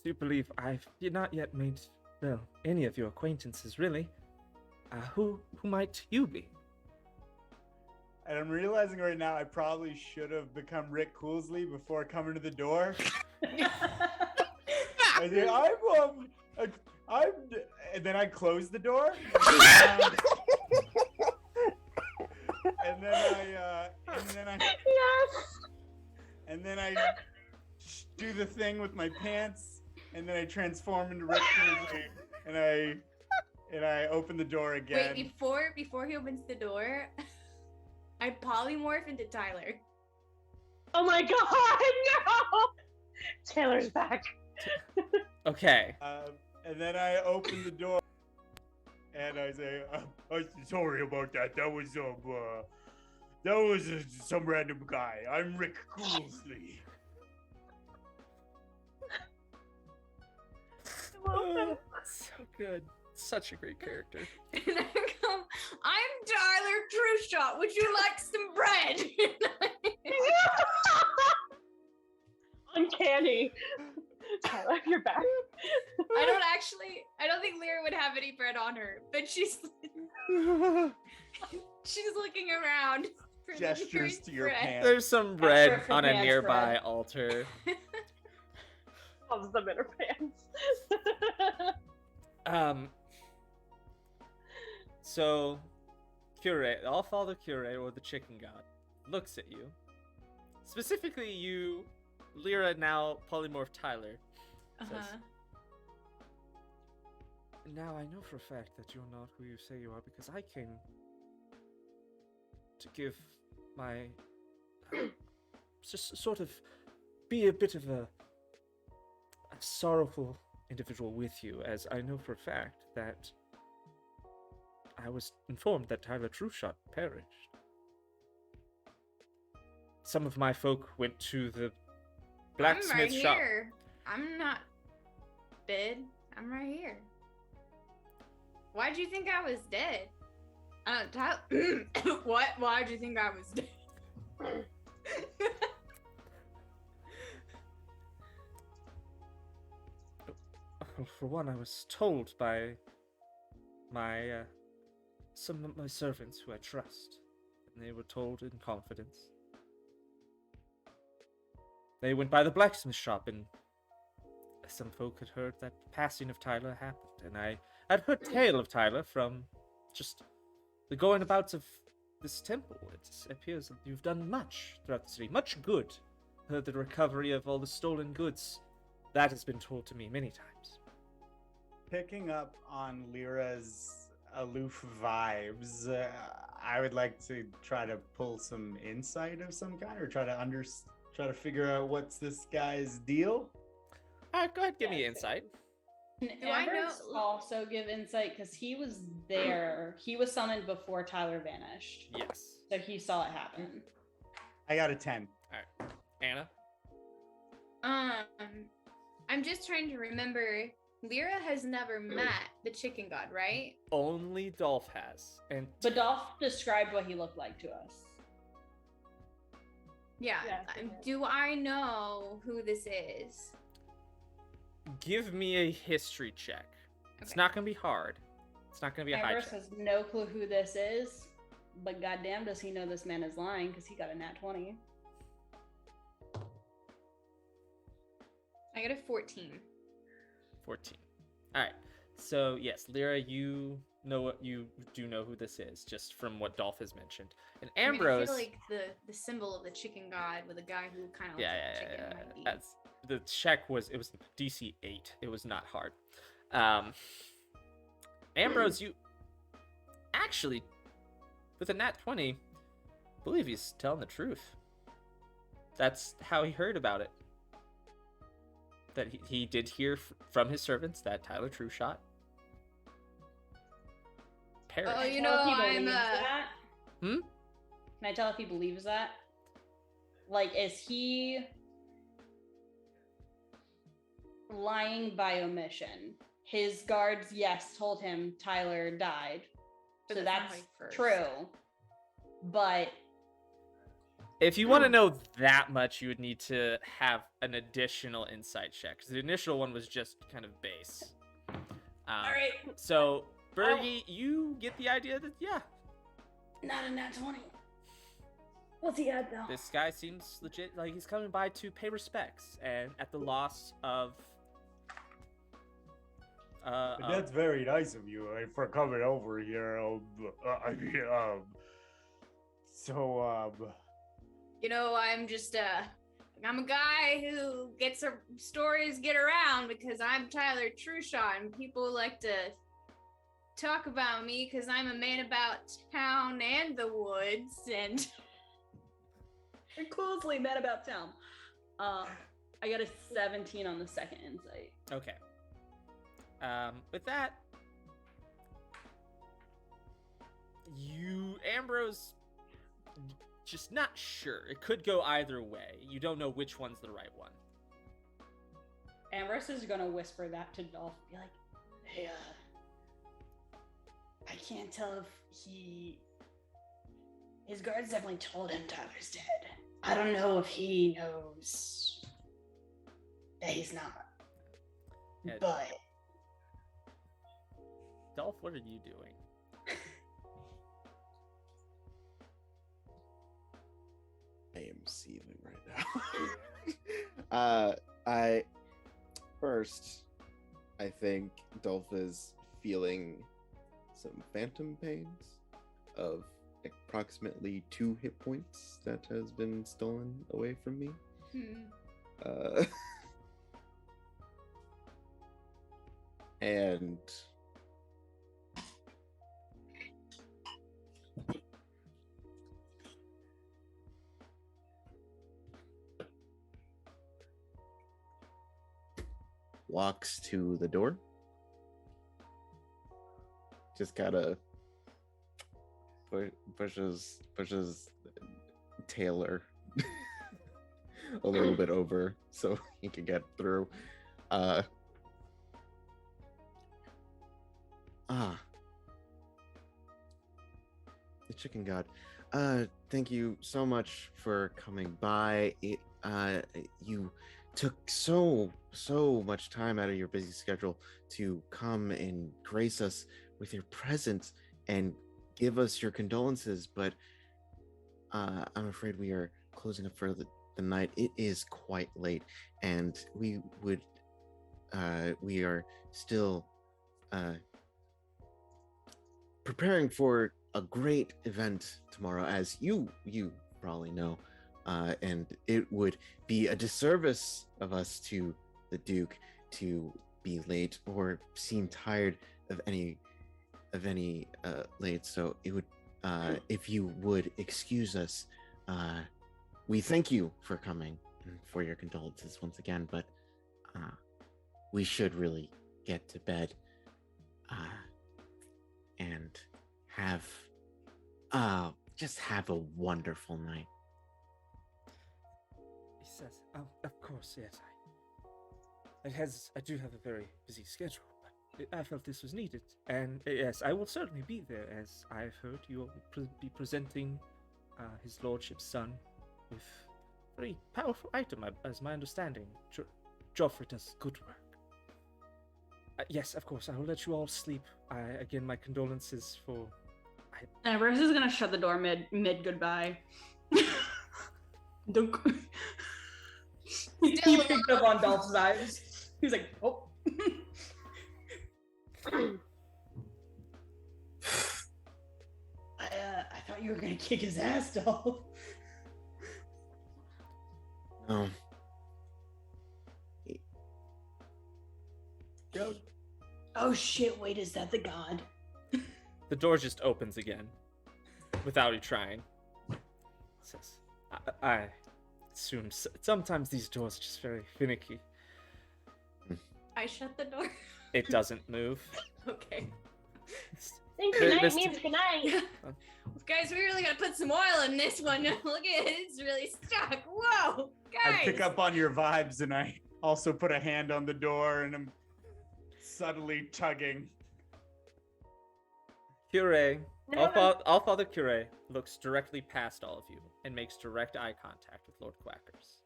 do believe I've not yet made, well, any of your acquaintances, really. Who might you be? And I'm realizing right now I probably should have become Rick Coolsley before coming to the door. I say, I'm, and then I close the door. And then I do the thing with my pants, and then I transform into Rick Coolsley, and I open the door again. Wait, before he opens the door, I polymorph into Tyler. Oh my god, no! Taylor's back. Okay. And then I open the door, and I say, I'm sorry about that. That was some random guy. I'm Rick Coolsley. So good. Such a great character. And I come, I'm Tyler Trueshot. Would you like some bread? Uncanny. Tyler, you're back. I don't think Lyra would have any bread on her, but she's looking around for Gestures the nearest to your bread. pants. There's some bread Effort for on a pants nearby bread. altar. Loves them in her pants. So, Curate, I'll follow Curate, or the chicken god, looks at you. Specifically, you, Lyra, now polymorph Tyler. Uh-huh. Now I know for a fact that you're not who you say you are because I came to give my just sort of be a bit of a sorrowful individual with you, as I know for a fact that I was informed that Tyler Trueshot perished. Some of my folk went to the blacksmith I'm right shop. here. I'm not dead. I'm right here. Why'd you think I was dead? What? Why'd you think I was dead? Well, for one, I was told by my some of my servants who I trust, and they were told in confidence. They went by the blacksmith shop, and some folk had heard that the passing of Tyler happened, and I had heard tale of Tyler from just the going abouts of this temple. It appears that you've done much throughout the city, much good. Heard the recovery of all the stolen goods. That has been told to me many times. Picking up on Lyra's aloof vibes, I would like to try to pull some insight of some kind, or try to figure out what's this guy's deal. Alright, go ahead, give me insight. Can Do I know- Amber's also give insight because he was there. He was summoned before Tyler vanished, Yes. so he saw it happen. I got a 10. Alright. Anna? I'm just trying to remember. Lyra has never met the chicken god, right? Only Dolf has. And But Dolph described what he looked like to us. Yeah. Yeah, Do I know who this is? give me a history check. It's Okay. not gonna be hard. It's not gonna be a high Ambrose check. has no clue who this is, but goddamn does he know this man is lying because he got a nat 20. I got a 14. 14. Alright. So yes, Lyra, you do know who this is, just from what Dolph has mentioned. And Ambrose, I feel like the symbol of the chicken god with a guy who kind of looks yeah, like a chicken might be. That's the check was DC 8. It was not hard. Ambrose, you actually, with a nat 20, believe he's telling the truth. That's how he heard about it. That he did hear from his servants that Tyler Trueshot perished. Oh, Can I you tell if know, he I'm, believes that? Hmm? Can I tell if he believes that? Like, is he lying by omission? His guards, yes, told him Tyler died. But So that's not that's how he first- true. But If you want to know that much, you would need to have an additional insight check, because the initial one was just kind of base. all right, So, Burgy, you get the idea that, yeah, not a nat 20. What's he at though? This guy seems legit, like he's coming by to pay respects, and at the loss of. That's very nice of you for coming over here. You know, I'm a guy who gets stories get around because I'm Tyler Trushot, and people like to talk about me because I'm a man about town and the woods, and You're closely met about town. I got a 17 on the second insight. Okay. With that, Ambrose, just not sure. It could go either way. You don't know which one's the right one. Ambrose is gonna whisper that to Dolph. Be like, hey, I can't tell if his guards definitely told him Tyler's dead. I don't know if he knows that he's not. Yeah. But Dolph, what are you doing? I am seething right now. I think Dolph is feeling some phantom pains of approximately 2 hit points that has been stolen away from me. And walks to the door. Just gotta pushes Taylor a little bit over so he can get through. The chicken god. Thank you so much for coming by. You took so much time out of your busy schedule to come and grace us with your presence and give us your condolences, but I'm afraid we are closing up for the night. It is quite late, and we are still preparing for a great event tomorrow, as you probably know, and it would be a disservice of us to the Duke to be late or seem tired of any late. So it would, if you would excuse us, we thank you for coming and for your condolences once again, but we should really get to bed and just have a wonderful night. He says, "Oh, of course, yes. I do have a very busy schedule, but I felt this was needed, and yes, I will certainly be there. As I've heard, you will be presenting his lordship's son with a very powerful item, as my understanding. Joffrey does good work. Yes, of course. I will let you all sleep. Again, my condolences for." Ambrose is gonna shut the door mid goodbye. Don't. He picked up on Dolph's vibes. He was like, oh. I thought you were gonna kick his ass, Dolph. No. Oh shit! Wait, is that the god? The door just opens again, without you trying. It says, I assume sometimes these doors are just very finicky. I shut the door. It doesn't move. Okay. Think goodnight means goodnight. Guys, we really gotta put some oil in this one. Look at it, it's really stuck. Whoa, guys. I pick up on your vibes, and I also put a hand on the door, and I'm subtly tugging. Cure, No, All Father Cure looks directly past all of you and makes direct eye contact with Lord Quackers.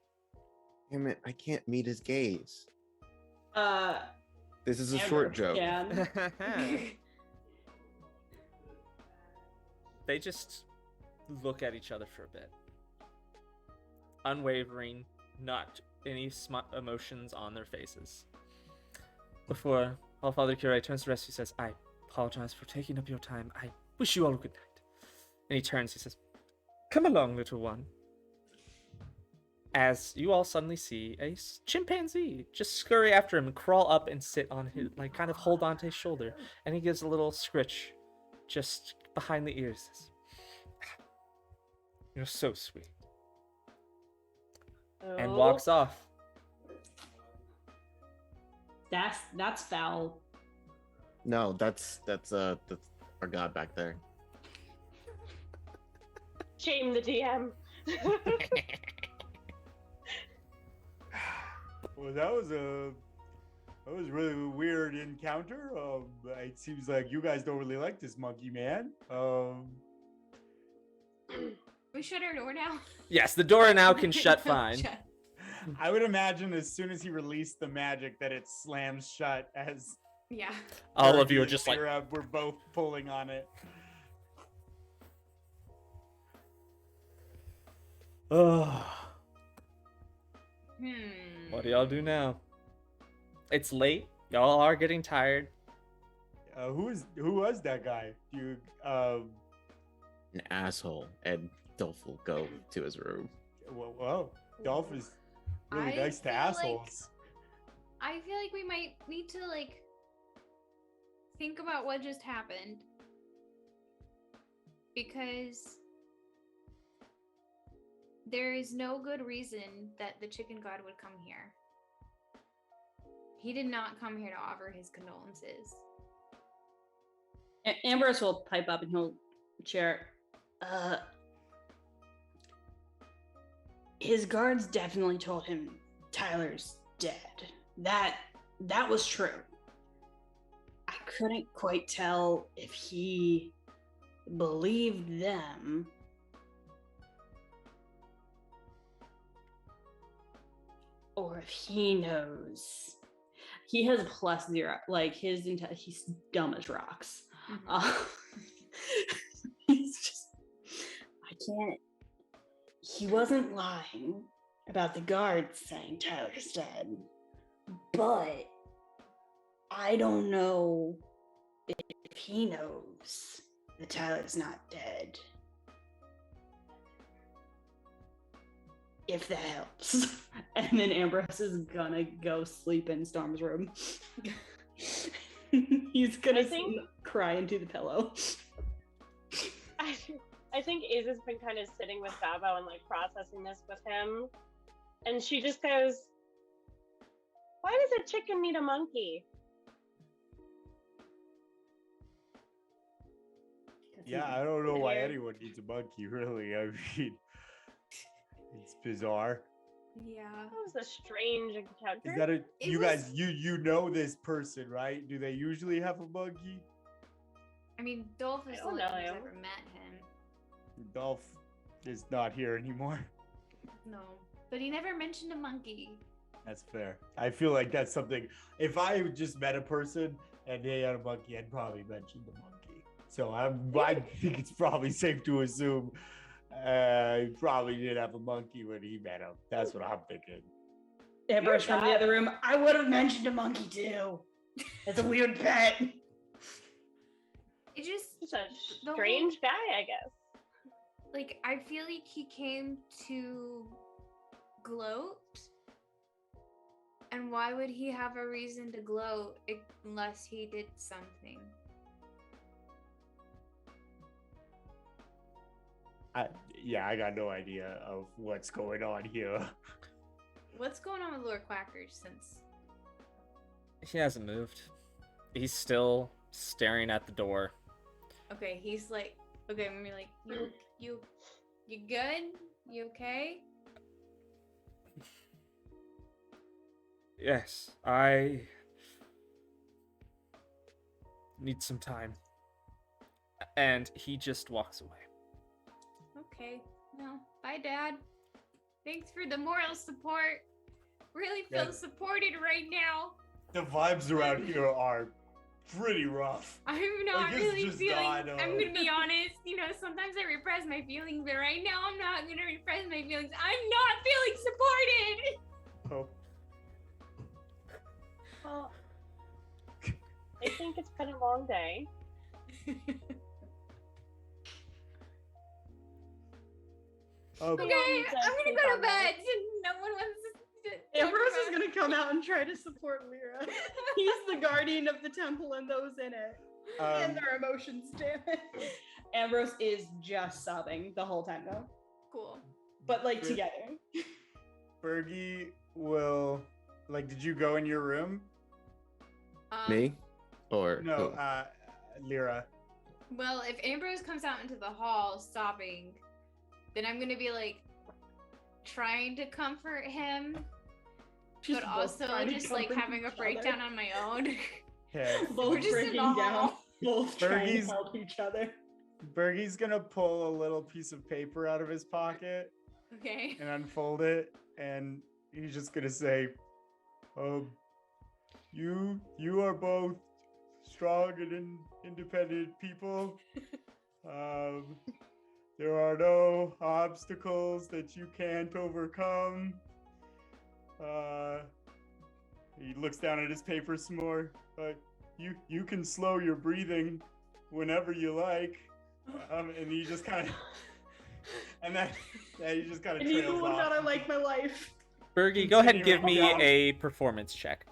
Damn it, I can't meet his gaze. Uh, This is a short joke. Yeah. They just look at each other for a bit. unwavering, not any emotions on their faces. Before Allfather Curie turns to rescue, says, I apologize for taking up your time. I wish you all a good night. And he turns, he says, come along, little one. As you all suddenly see a chimpanzee just scurry after him and crawl up and sit on his, like kind of hold onto his shoulder. And he gives a little scritch just behind the ears. Says, you're so sweet. And walks off. That's foul. No, that's our god back there. Shame the DM. Well, that was a really weird encounter. It seems like you guys don't really like this monkey man. We shut our door now. Yes, the door now can shut fine. I would imagine as soon as he released the magic that it slams shut as Yeah. All of you are and just like, Lyra we're both pulling on it. oh, Hmm. what do y'all do now? It's late. Y'all are getting tired. Who was that guy? You An asshole. And Dolf will go to his room. well, Dolph is really I nice to feel like- assholes. I feel like we might need to think about what just happened. Because there is no good reason that the chicken god would come here. He did not come here to offer his condolences. Ambrose will pipe up and he'll share. His guards definitely told him Tyler's dead. That was true. I couldn't quite tell if he believed them or if he knows. He has a +0, like he's dumb as rocks. He's just, I can't. He wasn't lying about the guards saying Tyler's dead, but I don't know if he knows that Tyler's not dead. If that helps. And then Ambrose is gonna go sleep in Storm's room. He's gonna cry into the pillow. I think Iz has been kind of sitting with Babo and processing this with him. And she just goes, why does a chicken need a monkey? Yeah, I don't know why anyone needs a monkey, really. I mean, it's bizarre. Yeah. That was a strange encounter. Is that you guys, you know this person, right? Do they usually have a monkey? I mean, Dolph is the only one who's ever met him. Dolph is not here anymore. No. But he never mentioned a monkey. That's fair. I feel like that's something, if I just met a person and they had a monkey, I'd probably mention the monkey. So I think it's probably safe to assume he probably did have a monkey when he met him. That's what I'm thinking. Ambrose from the other room. I would have mentioned a monkey too. It's a weird pet. He's a strange guy, I guess. I feel like he came to gloat. And why would he have a reason to gloat unless he did something? I got no idea of what's going on here. What's going on with Lord Quackers since? He hasn't moved. He's still staring at the door. Okay, he's okay, I'm like, you good? You okay? Yes, I need some time. And he just walks away. Okay, well, bye, Dad. Thanks for the moral support. Really feel supported right now. The vibes around here are pretty rough. I'm not Like, it's really just feeling. not, I'm gonna be honest. You know, sometimes I repress my feelings, but right now I'm not gonna repress my feelings. I'm not feeling supported. Oh, Well, I think it's been a long day. okay. Okay, does I'm gonna think go on to that. bed. No one wants to. Ambrose is gonna come out and try to support Lyra. He's the guardian of the temple and those in it. And their emotions, damn it. Ambrose is just sobbing the whole time though, Cool. but like Good. together. Burgy will, like, did you go in your room? Me? Or No, who? Lyra. Well, if Ambrose comes out into the hall sobbing, then I'm gonna be like trying to comfort him, Just but both also trying to just like comfort having a each other. breakdown on my own. Okay. Both We're just in breaking the down, hall. both trying Burgy's- to help each other. Burgy's gonna pull a little piece of paper out of his pocket Okay. and unfold it, and he's just gonna say, you are both strong and independent people. There are no obstacles that you can't overcome. He looks down at his paper some more. You can slow your breathing whenever you like. And he just kind of, and then he just kind of And he's the trails one off. that I like my life. Burgy, go ahead and give me Continuing down. a performance check.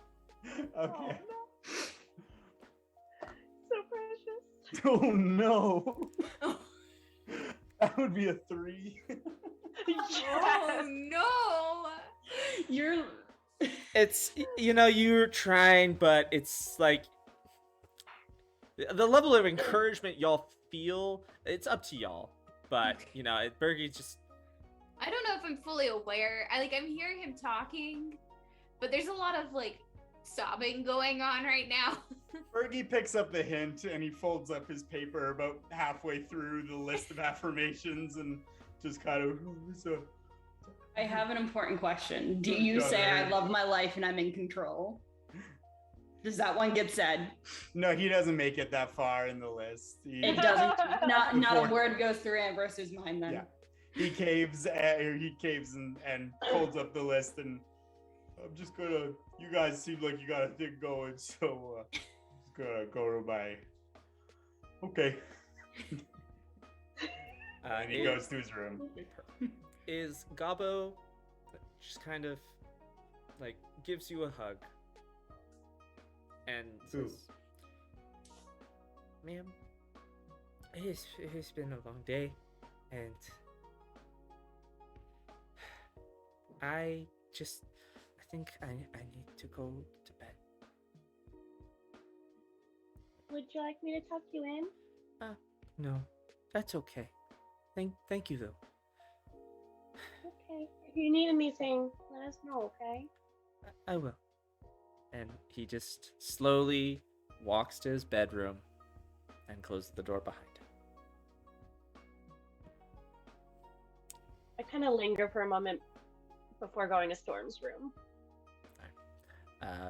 Okay. So precious. Oh no. That would be a 3. Oh no! You're It's, you're trying, but it's like the level of encouragement y'all feel, it's up to y'all. But, Burgy just, I don't know if I'm fully aware. I'm hearing him talking, but there's a lot of like sobbing going on right now. Burgy picks up the hint and he folds up his paper about halfway through the list of affirmations and just kind of, I have an important question. Do Oh, you God, say I Aaron. love my life and I'm in control? Does that one get said? No, he doesn't make it that far in the list. It doesn't. Not a Before- word goes through Ambrose's mind then. Yeah. He caves and folds up the list, and I'm just gonna. You guys seem like you got a thing going, so I'm just gonna go to my. Okay. And he goes to his room. is Gabo just kind of like gives you a hug and Who? says, "Ma'am, it's been a long day, and I think I need to go to bed." Would you like me to tuck you in? No, that's okay. Thank you though. Okay. If you need anything, let us know, okay? I will. And he just slowly walks to his bedroom and closes the door behind him. I kind of linger for a moment before going to Storm's room.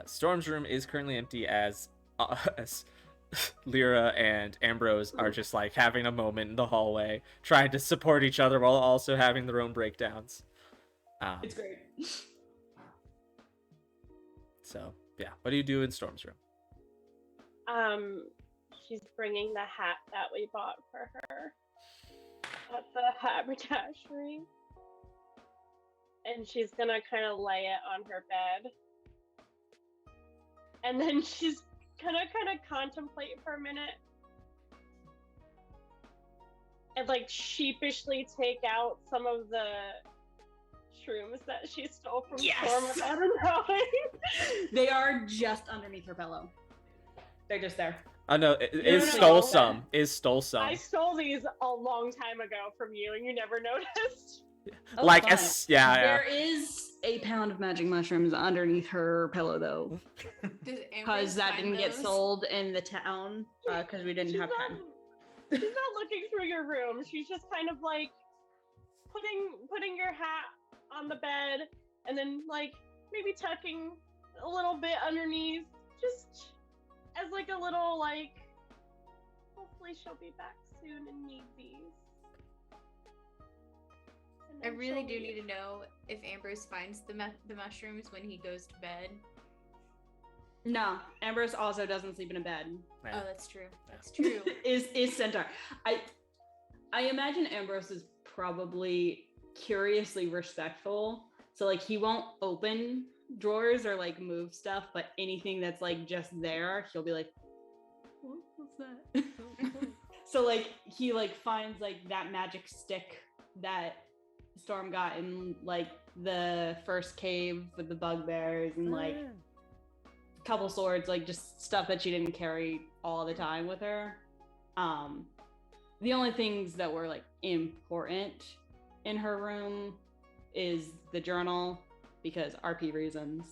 Storm's room is currently empty as Lyra and Ambrose are just like having a moment in the hallway, trying to support each other while also having their own breakdowns. It's great. So yeah, what do you do in Storm's room? She's bringing the hat that we bought for her at the haberdashery. And she's gonna kind of lay it on her bed. And then she's gonna kind of contemplate for a minute. And like sheepishly take out some of the shrooms that she stole from Storm without her knowing. They are just underneath her pillow. They're just there. Oh no, no, stole no. some. Is stole some. I stole these a long time ago from you, and you never noticed. Oh, like fun. yeah. There is a pound of magic mushrooms underneath her pillow though, Does Ambrose because that find didn't get those? sold in the town because we didn't She's have not, time. she's not looking through your room. She's just kind of like putting your hat on the bed, and then like maybe tucking a little bit underneath, just as like a little like, hopefully she'll be back soon and need these. And I then really she'll do leave. need to know if Ambrose finds the mushrooms when he goes to bed. No, Ambrose also doesn't sleep in a bed. Nah. Oh, that's true. That's true. Is Centaur. I imagine Ambrose is probably curiously respectful. So like he won't open drawers or like move stuff, but anything that's like just there, he'll be like, what's that? So like he like finds like that magic stick that Storm got in like the first cave with the bugbears and like a couple swords, like just stuff that she didn't carry all the time with her. The only things that were like important in her room is the journal because RP reasons,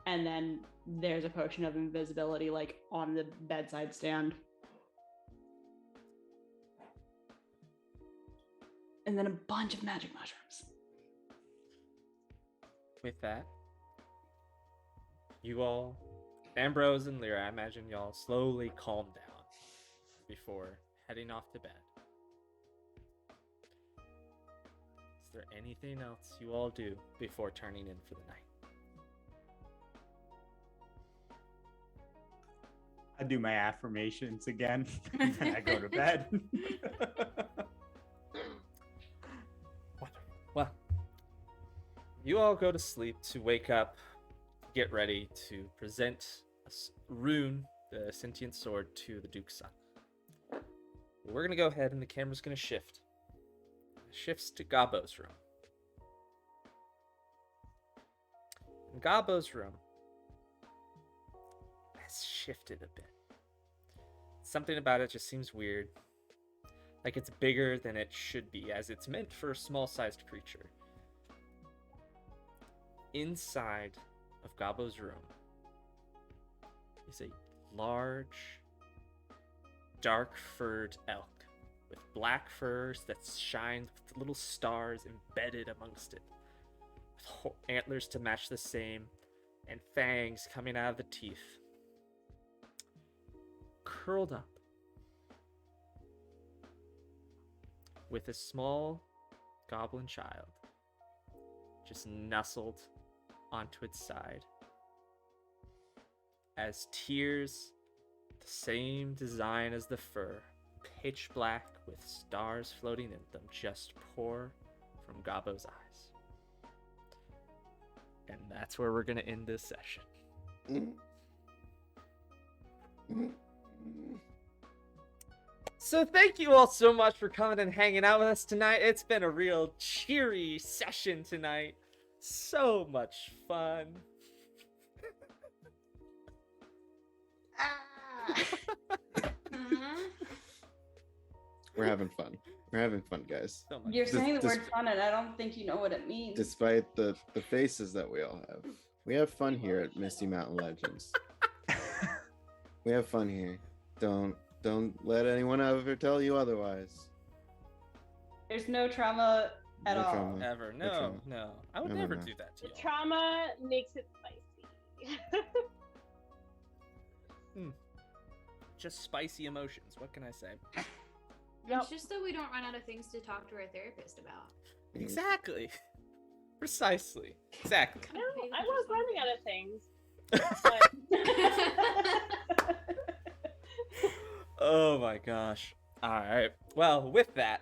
and then there's a potion of invisibility like on the bedside stand, and then a bunch of magic mushrooms. With that, you all, Ambrose and Lyra, I imagine y'all slowly calm down before heading off to bed. Is there anything else you all do before turning in for the night? I do my affirmations again, and I go to bed. Wonderful. Well, you all go to sleep to wake up, get ready to present Rune, the sentient sword, to the Duke's son. We're going to go ahead and the camera's going to shift. It shifts to Gabbo's room. And Gabbo's room has shifted a bit. Something about it just seems weird. Like it's bigger than it should be, as it's meant for a small-sized creature. Inside of Gabbo's room is a large, dark-furred elk with black furs that shine with little stars embedded amongst it, with antlers to match the same, and fangs coming out of the teeth. Curled up with a small goblin child just nestled onto its side, as tears, the same design as the fur, pitch black with stars floating in them, just pour from Gabbo's eyes. And that's where we're going to end this session. So thank you all so much for coming and hanging out with us tonight. It's been a real cheery session tonight. So much fun. We're having fun. We're having fun, guys. So much You're fun. saying the word fun, and I don't think you know what it means. Despite the faces that we all have, we have fun here at Misty Mountain Legends. We have fun here. Don't let anyone ever tell you otherwise. There's no trauma at No all. trauma. Never. No No, trauma. no. I would No, no, never no. do that to The you. trauma makes it spicy. Just spicy emotions. What can I say? It's just so we don't run out of things to talk to our therapist about. Exactly. Precisely. Exactly. No, I was running out of things. But... Oh my gosh. All right. Well, with that,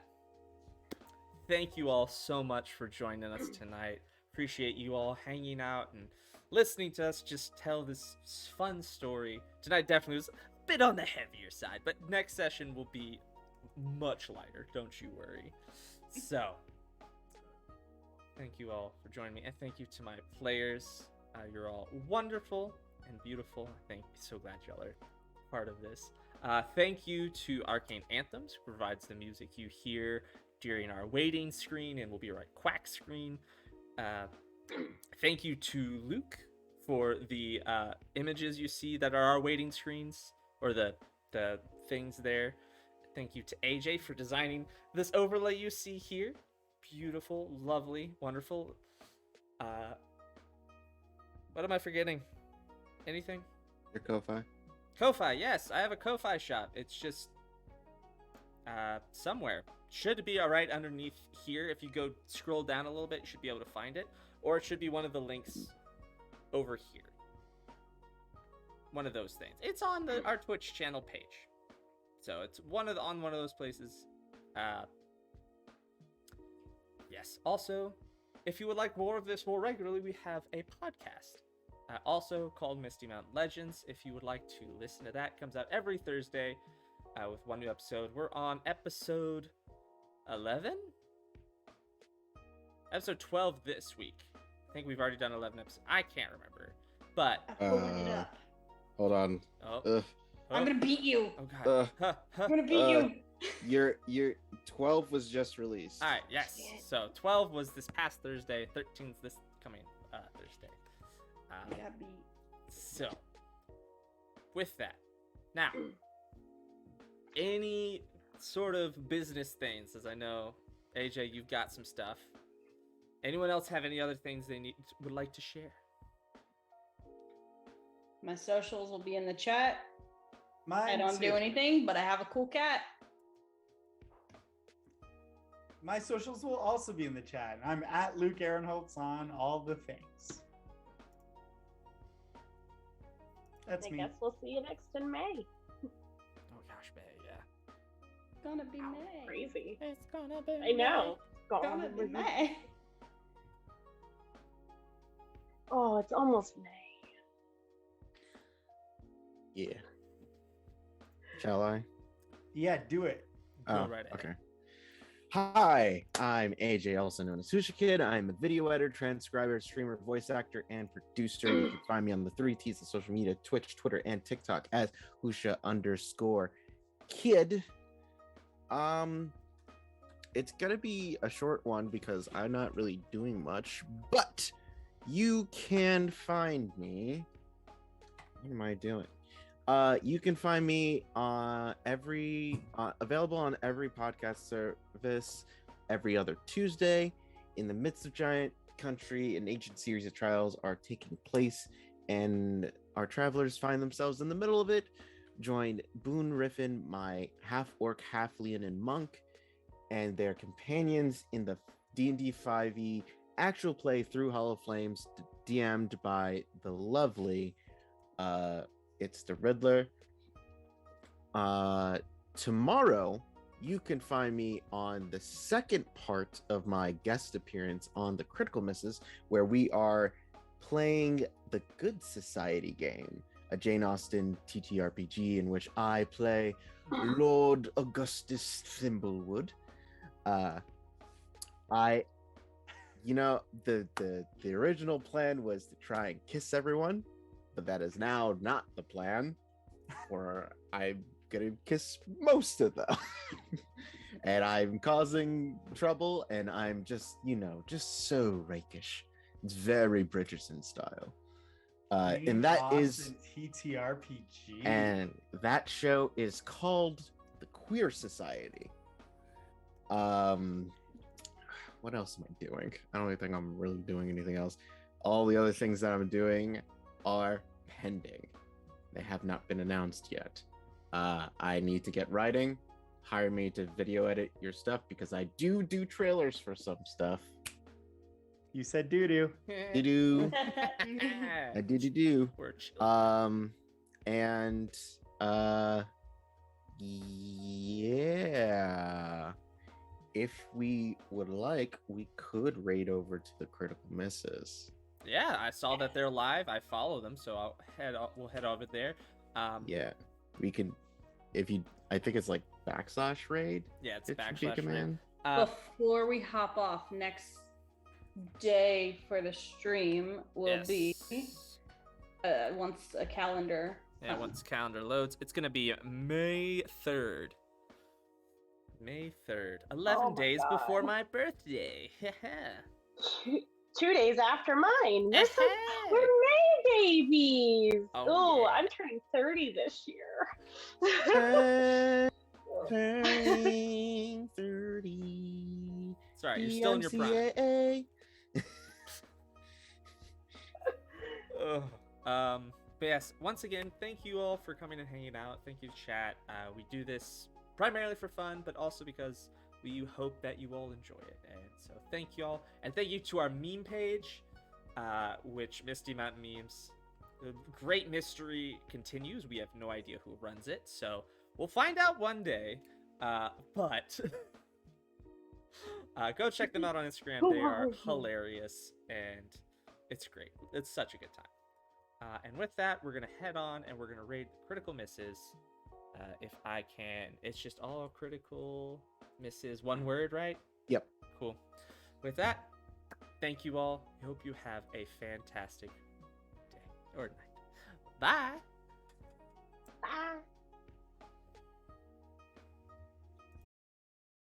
thank you all so much for joining us tonight. Appreciate you all hanging out and listening to us just tell this fun story. Tonight definitely was a bit on the heavier side, but next session will be much lighter. Don't you worry. So, thank you all for joining me, and thank you to my players. You're all wonderful and beautiful. So glad y'all are part of this. Thank you to Arcane Anthems, who provides the music you hear during our waiting screen and will be right quack screen. Thank you to Luke for the images you see that are our waiting screens, or the things there. Thank you to AJ for designing this overlay you see here. Beautiful, lovely, wonderful. What am I forgetting? Anything? Your Ko-Fi. Ko-Fi, yes, I have a Ko-Fi shop. It's just somewhere. Should be right underneath here. If you go scroll down a little bit, you should be able to find it. Or it should be one of the links over here. One of those things. It's on our Twitch channel page. So it's on one of those places. Yes. Also, if you would like more of this more regularly, we have a podcast. Also called Misty Mountain Legends. If you would like to listen to that, it comes out every Thursday with one new episode. We're on episode 11? Episode 12 this week. I think we've already done 11 episodes. I can't remember. But I'm pulling it up. Hold on. I'm gonna beat you. Oh god. I'm gonna beat you. Your 12 was just released. Alright, yes. So 12 was this past Thursday, 13's this coming Thursday. You got beat. So, with that, now, any sort of business things, as I know, AJ, you've got some stuff. Anyone else have any other things they would like to share? My socials will be in the chat. I Mine don't too. do anything, but I have a cool cat. My socials will also be in the chat. I'm at Luke Aaronholtz on all the things. That's I me. guess we'll see you next in May. Oh gosh, May, yeah. Gonna be Wow, May. crazy. It's gonna be I know. Gonna be May. Oh, it's almost May. Yeah. Shall I? Yeah, do it. Go Oh, right ahead. okay. Hi, I'm AJ, also known as Husha Kid. I'm a video editor, transcriber, streamer, voice actor, and producer. You can find me on the 3Ts of social media, Twitch, Twitter, and TikTok as Husha_Kid. It's gonna be a short one because I'm not really doing much, but you can find me. What am I doing? You can find me available on every podcast service every other Tuesday. In the midst of giant country, an ancient series of trials are taking place, and our travelers find themselves in the middle of it. Join Boone Riffin, my half-orc, half-leon, and monk, and their companions in the D&D 5e actual play through Hollow Flames, DM'd by the lovely It's the Riddler. Tomorrow, you can find me on the second part of my guest appearance on the Critical Misses, where we are playing the Good Society game, a Jane Austen TTRPG in which I play Lord Augustus Thimblewood. The original plan was to try and kiss everyone, but that is now not the plan, or I'm gonna kiss most of them. And I'm causing trouble, and I'm just so rakish. It's very Bridgerton style. And that is TTRPG. and that show is called The Queer Society. What else am I doing? I don't really think I'm really doing anything else. All the other things that I'm doing are pending. They have not been announced yet. I need to get writing. Hire me to video edit your stuff because I do trailers for some stuff. You said doo-doo. Do I do. We're chill. Yeah. If we would like, we could raid over to the Critical Misses. Yeah, I saw that they're live. I follow them, so we'll head over there. Yeah, we can. I think it's like /raid. Yeah, it's If you backslash command. Before we hop off, next day for the stream will be once a calendar. Yeah, once calendar loads, it's gonna be May 3rd. May 3rd, 11 Oh my days God. before my birthday. 2 days after mine. We're Hey. May babies. Oh, Oh, yeah. I'm turning 30 this year. Turning 30. Sorry, you're still in your prime. DMCA. Ugh. But But yes, once again, thank you all for coming and hanging out. Thank you, chat. We do this primarily for fun, but also because we hope that you all enjoy it. And so thank you all. And thank you to our meme page, which Misty Mountain Memes. The great mystery continues. We have no idea who runs it, so we'll find out one day. But go check them out on Instagram. They are hilarious, and it's great. It's such a good time. And with that, we're going to head on, and we're going to rate critical misses. If I can. It's just all critical misses. One word, right? Yep. Cool. With that, thank you all. I hope you have a fantastic day or night. Bye.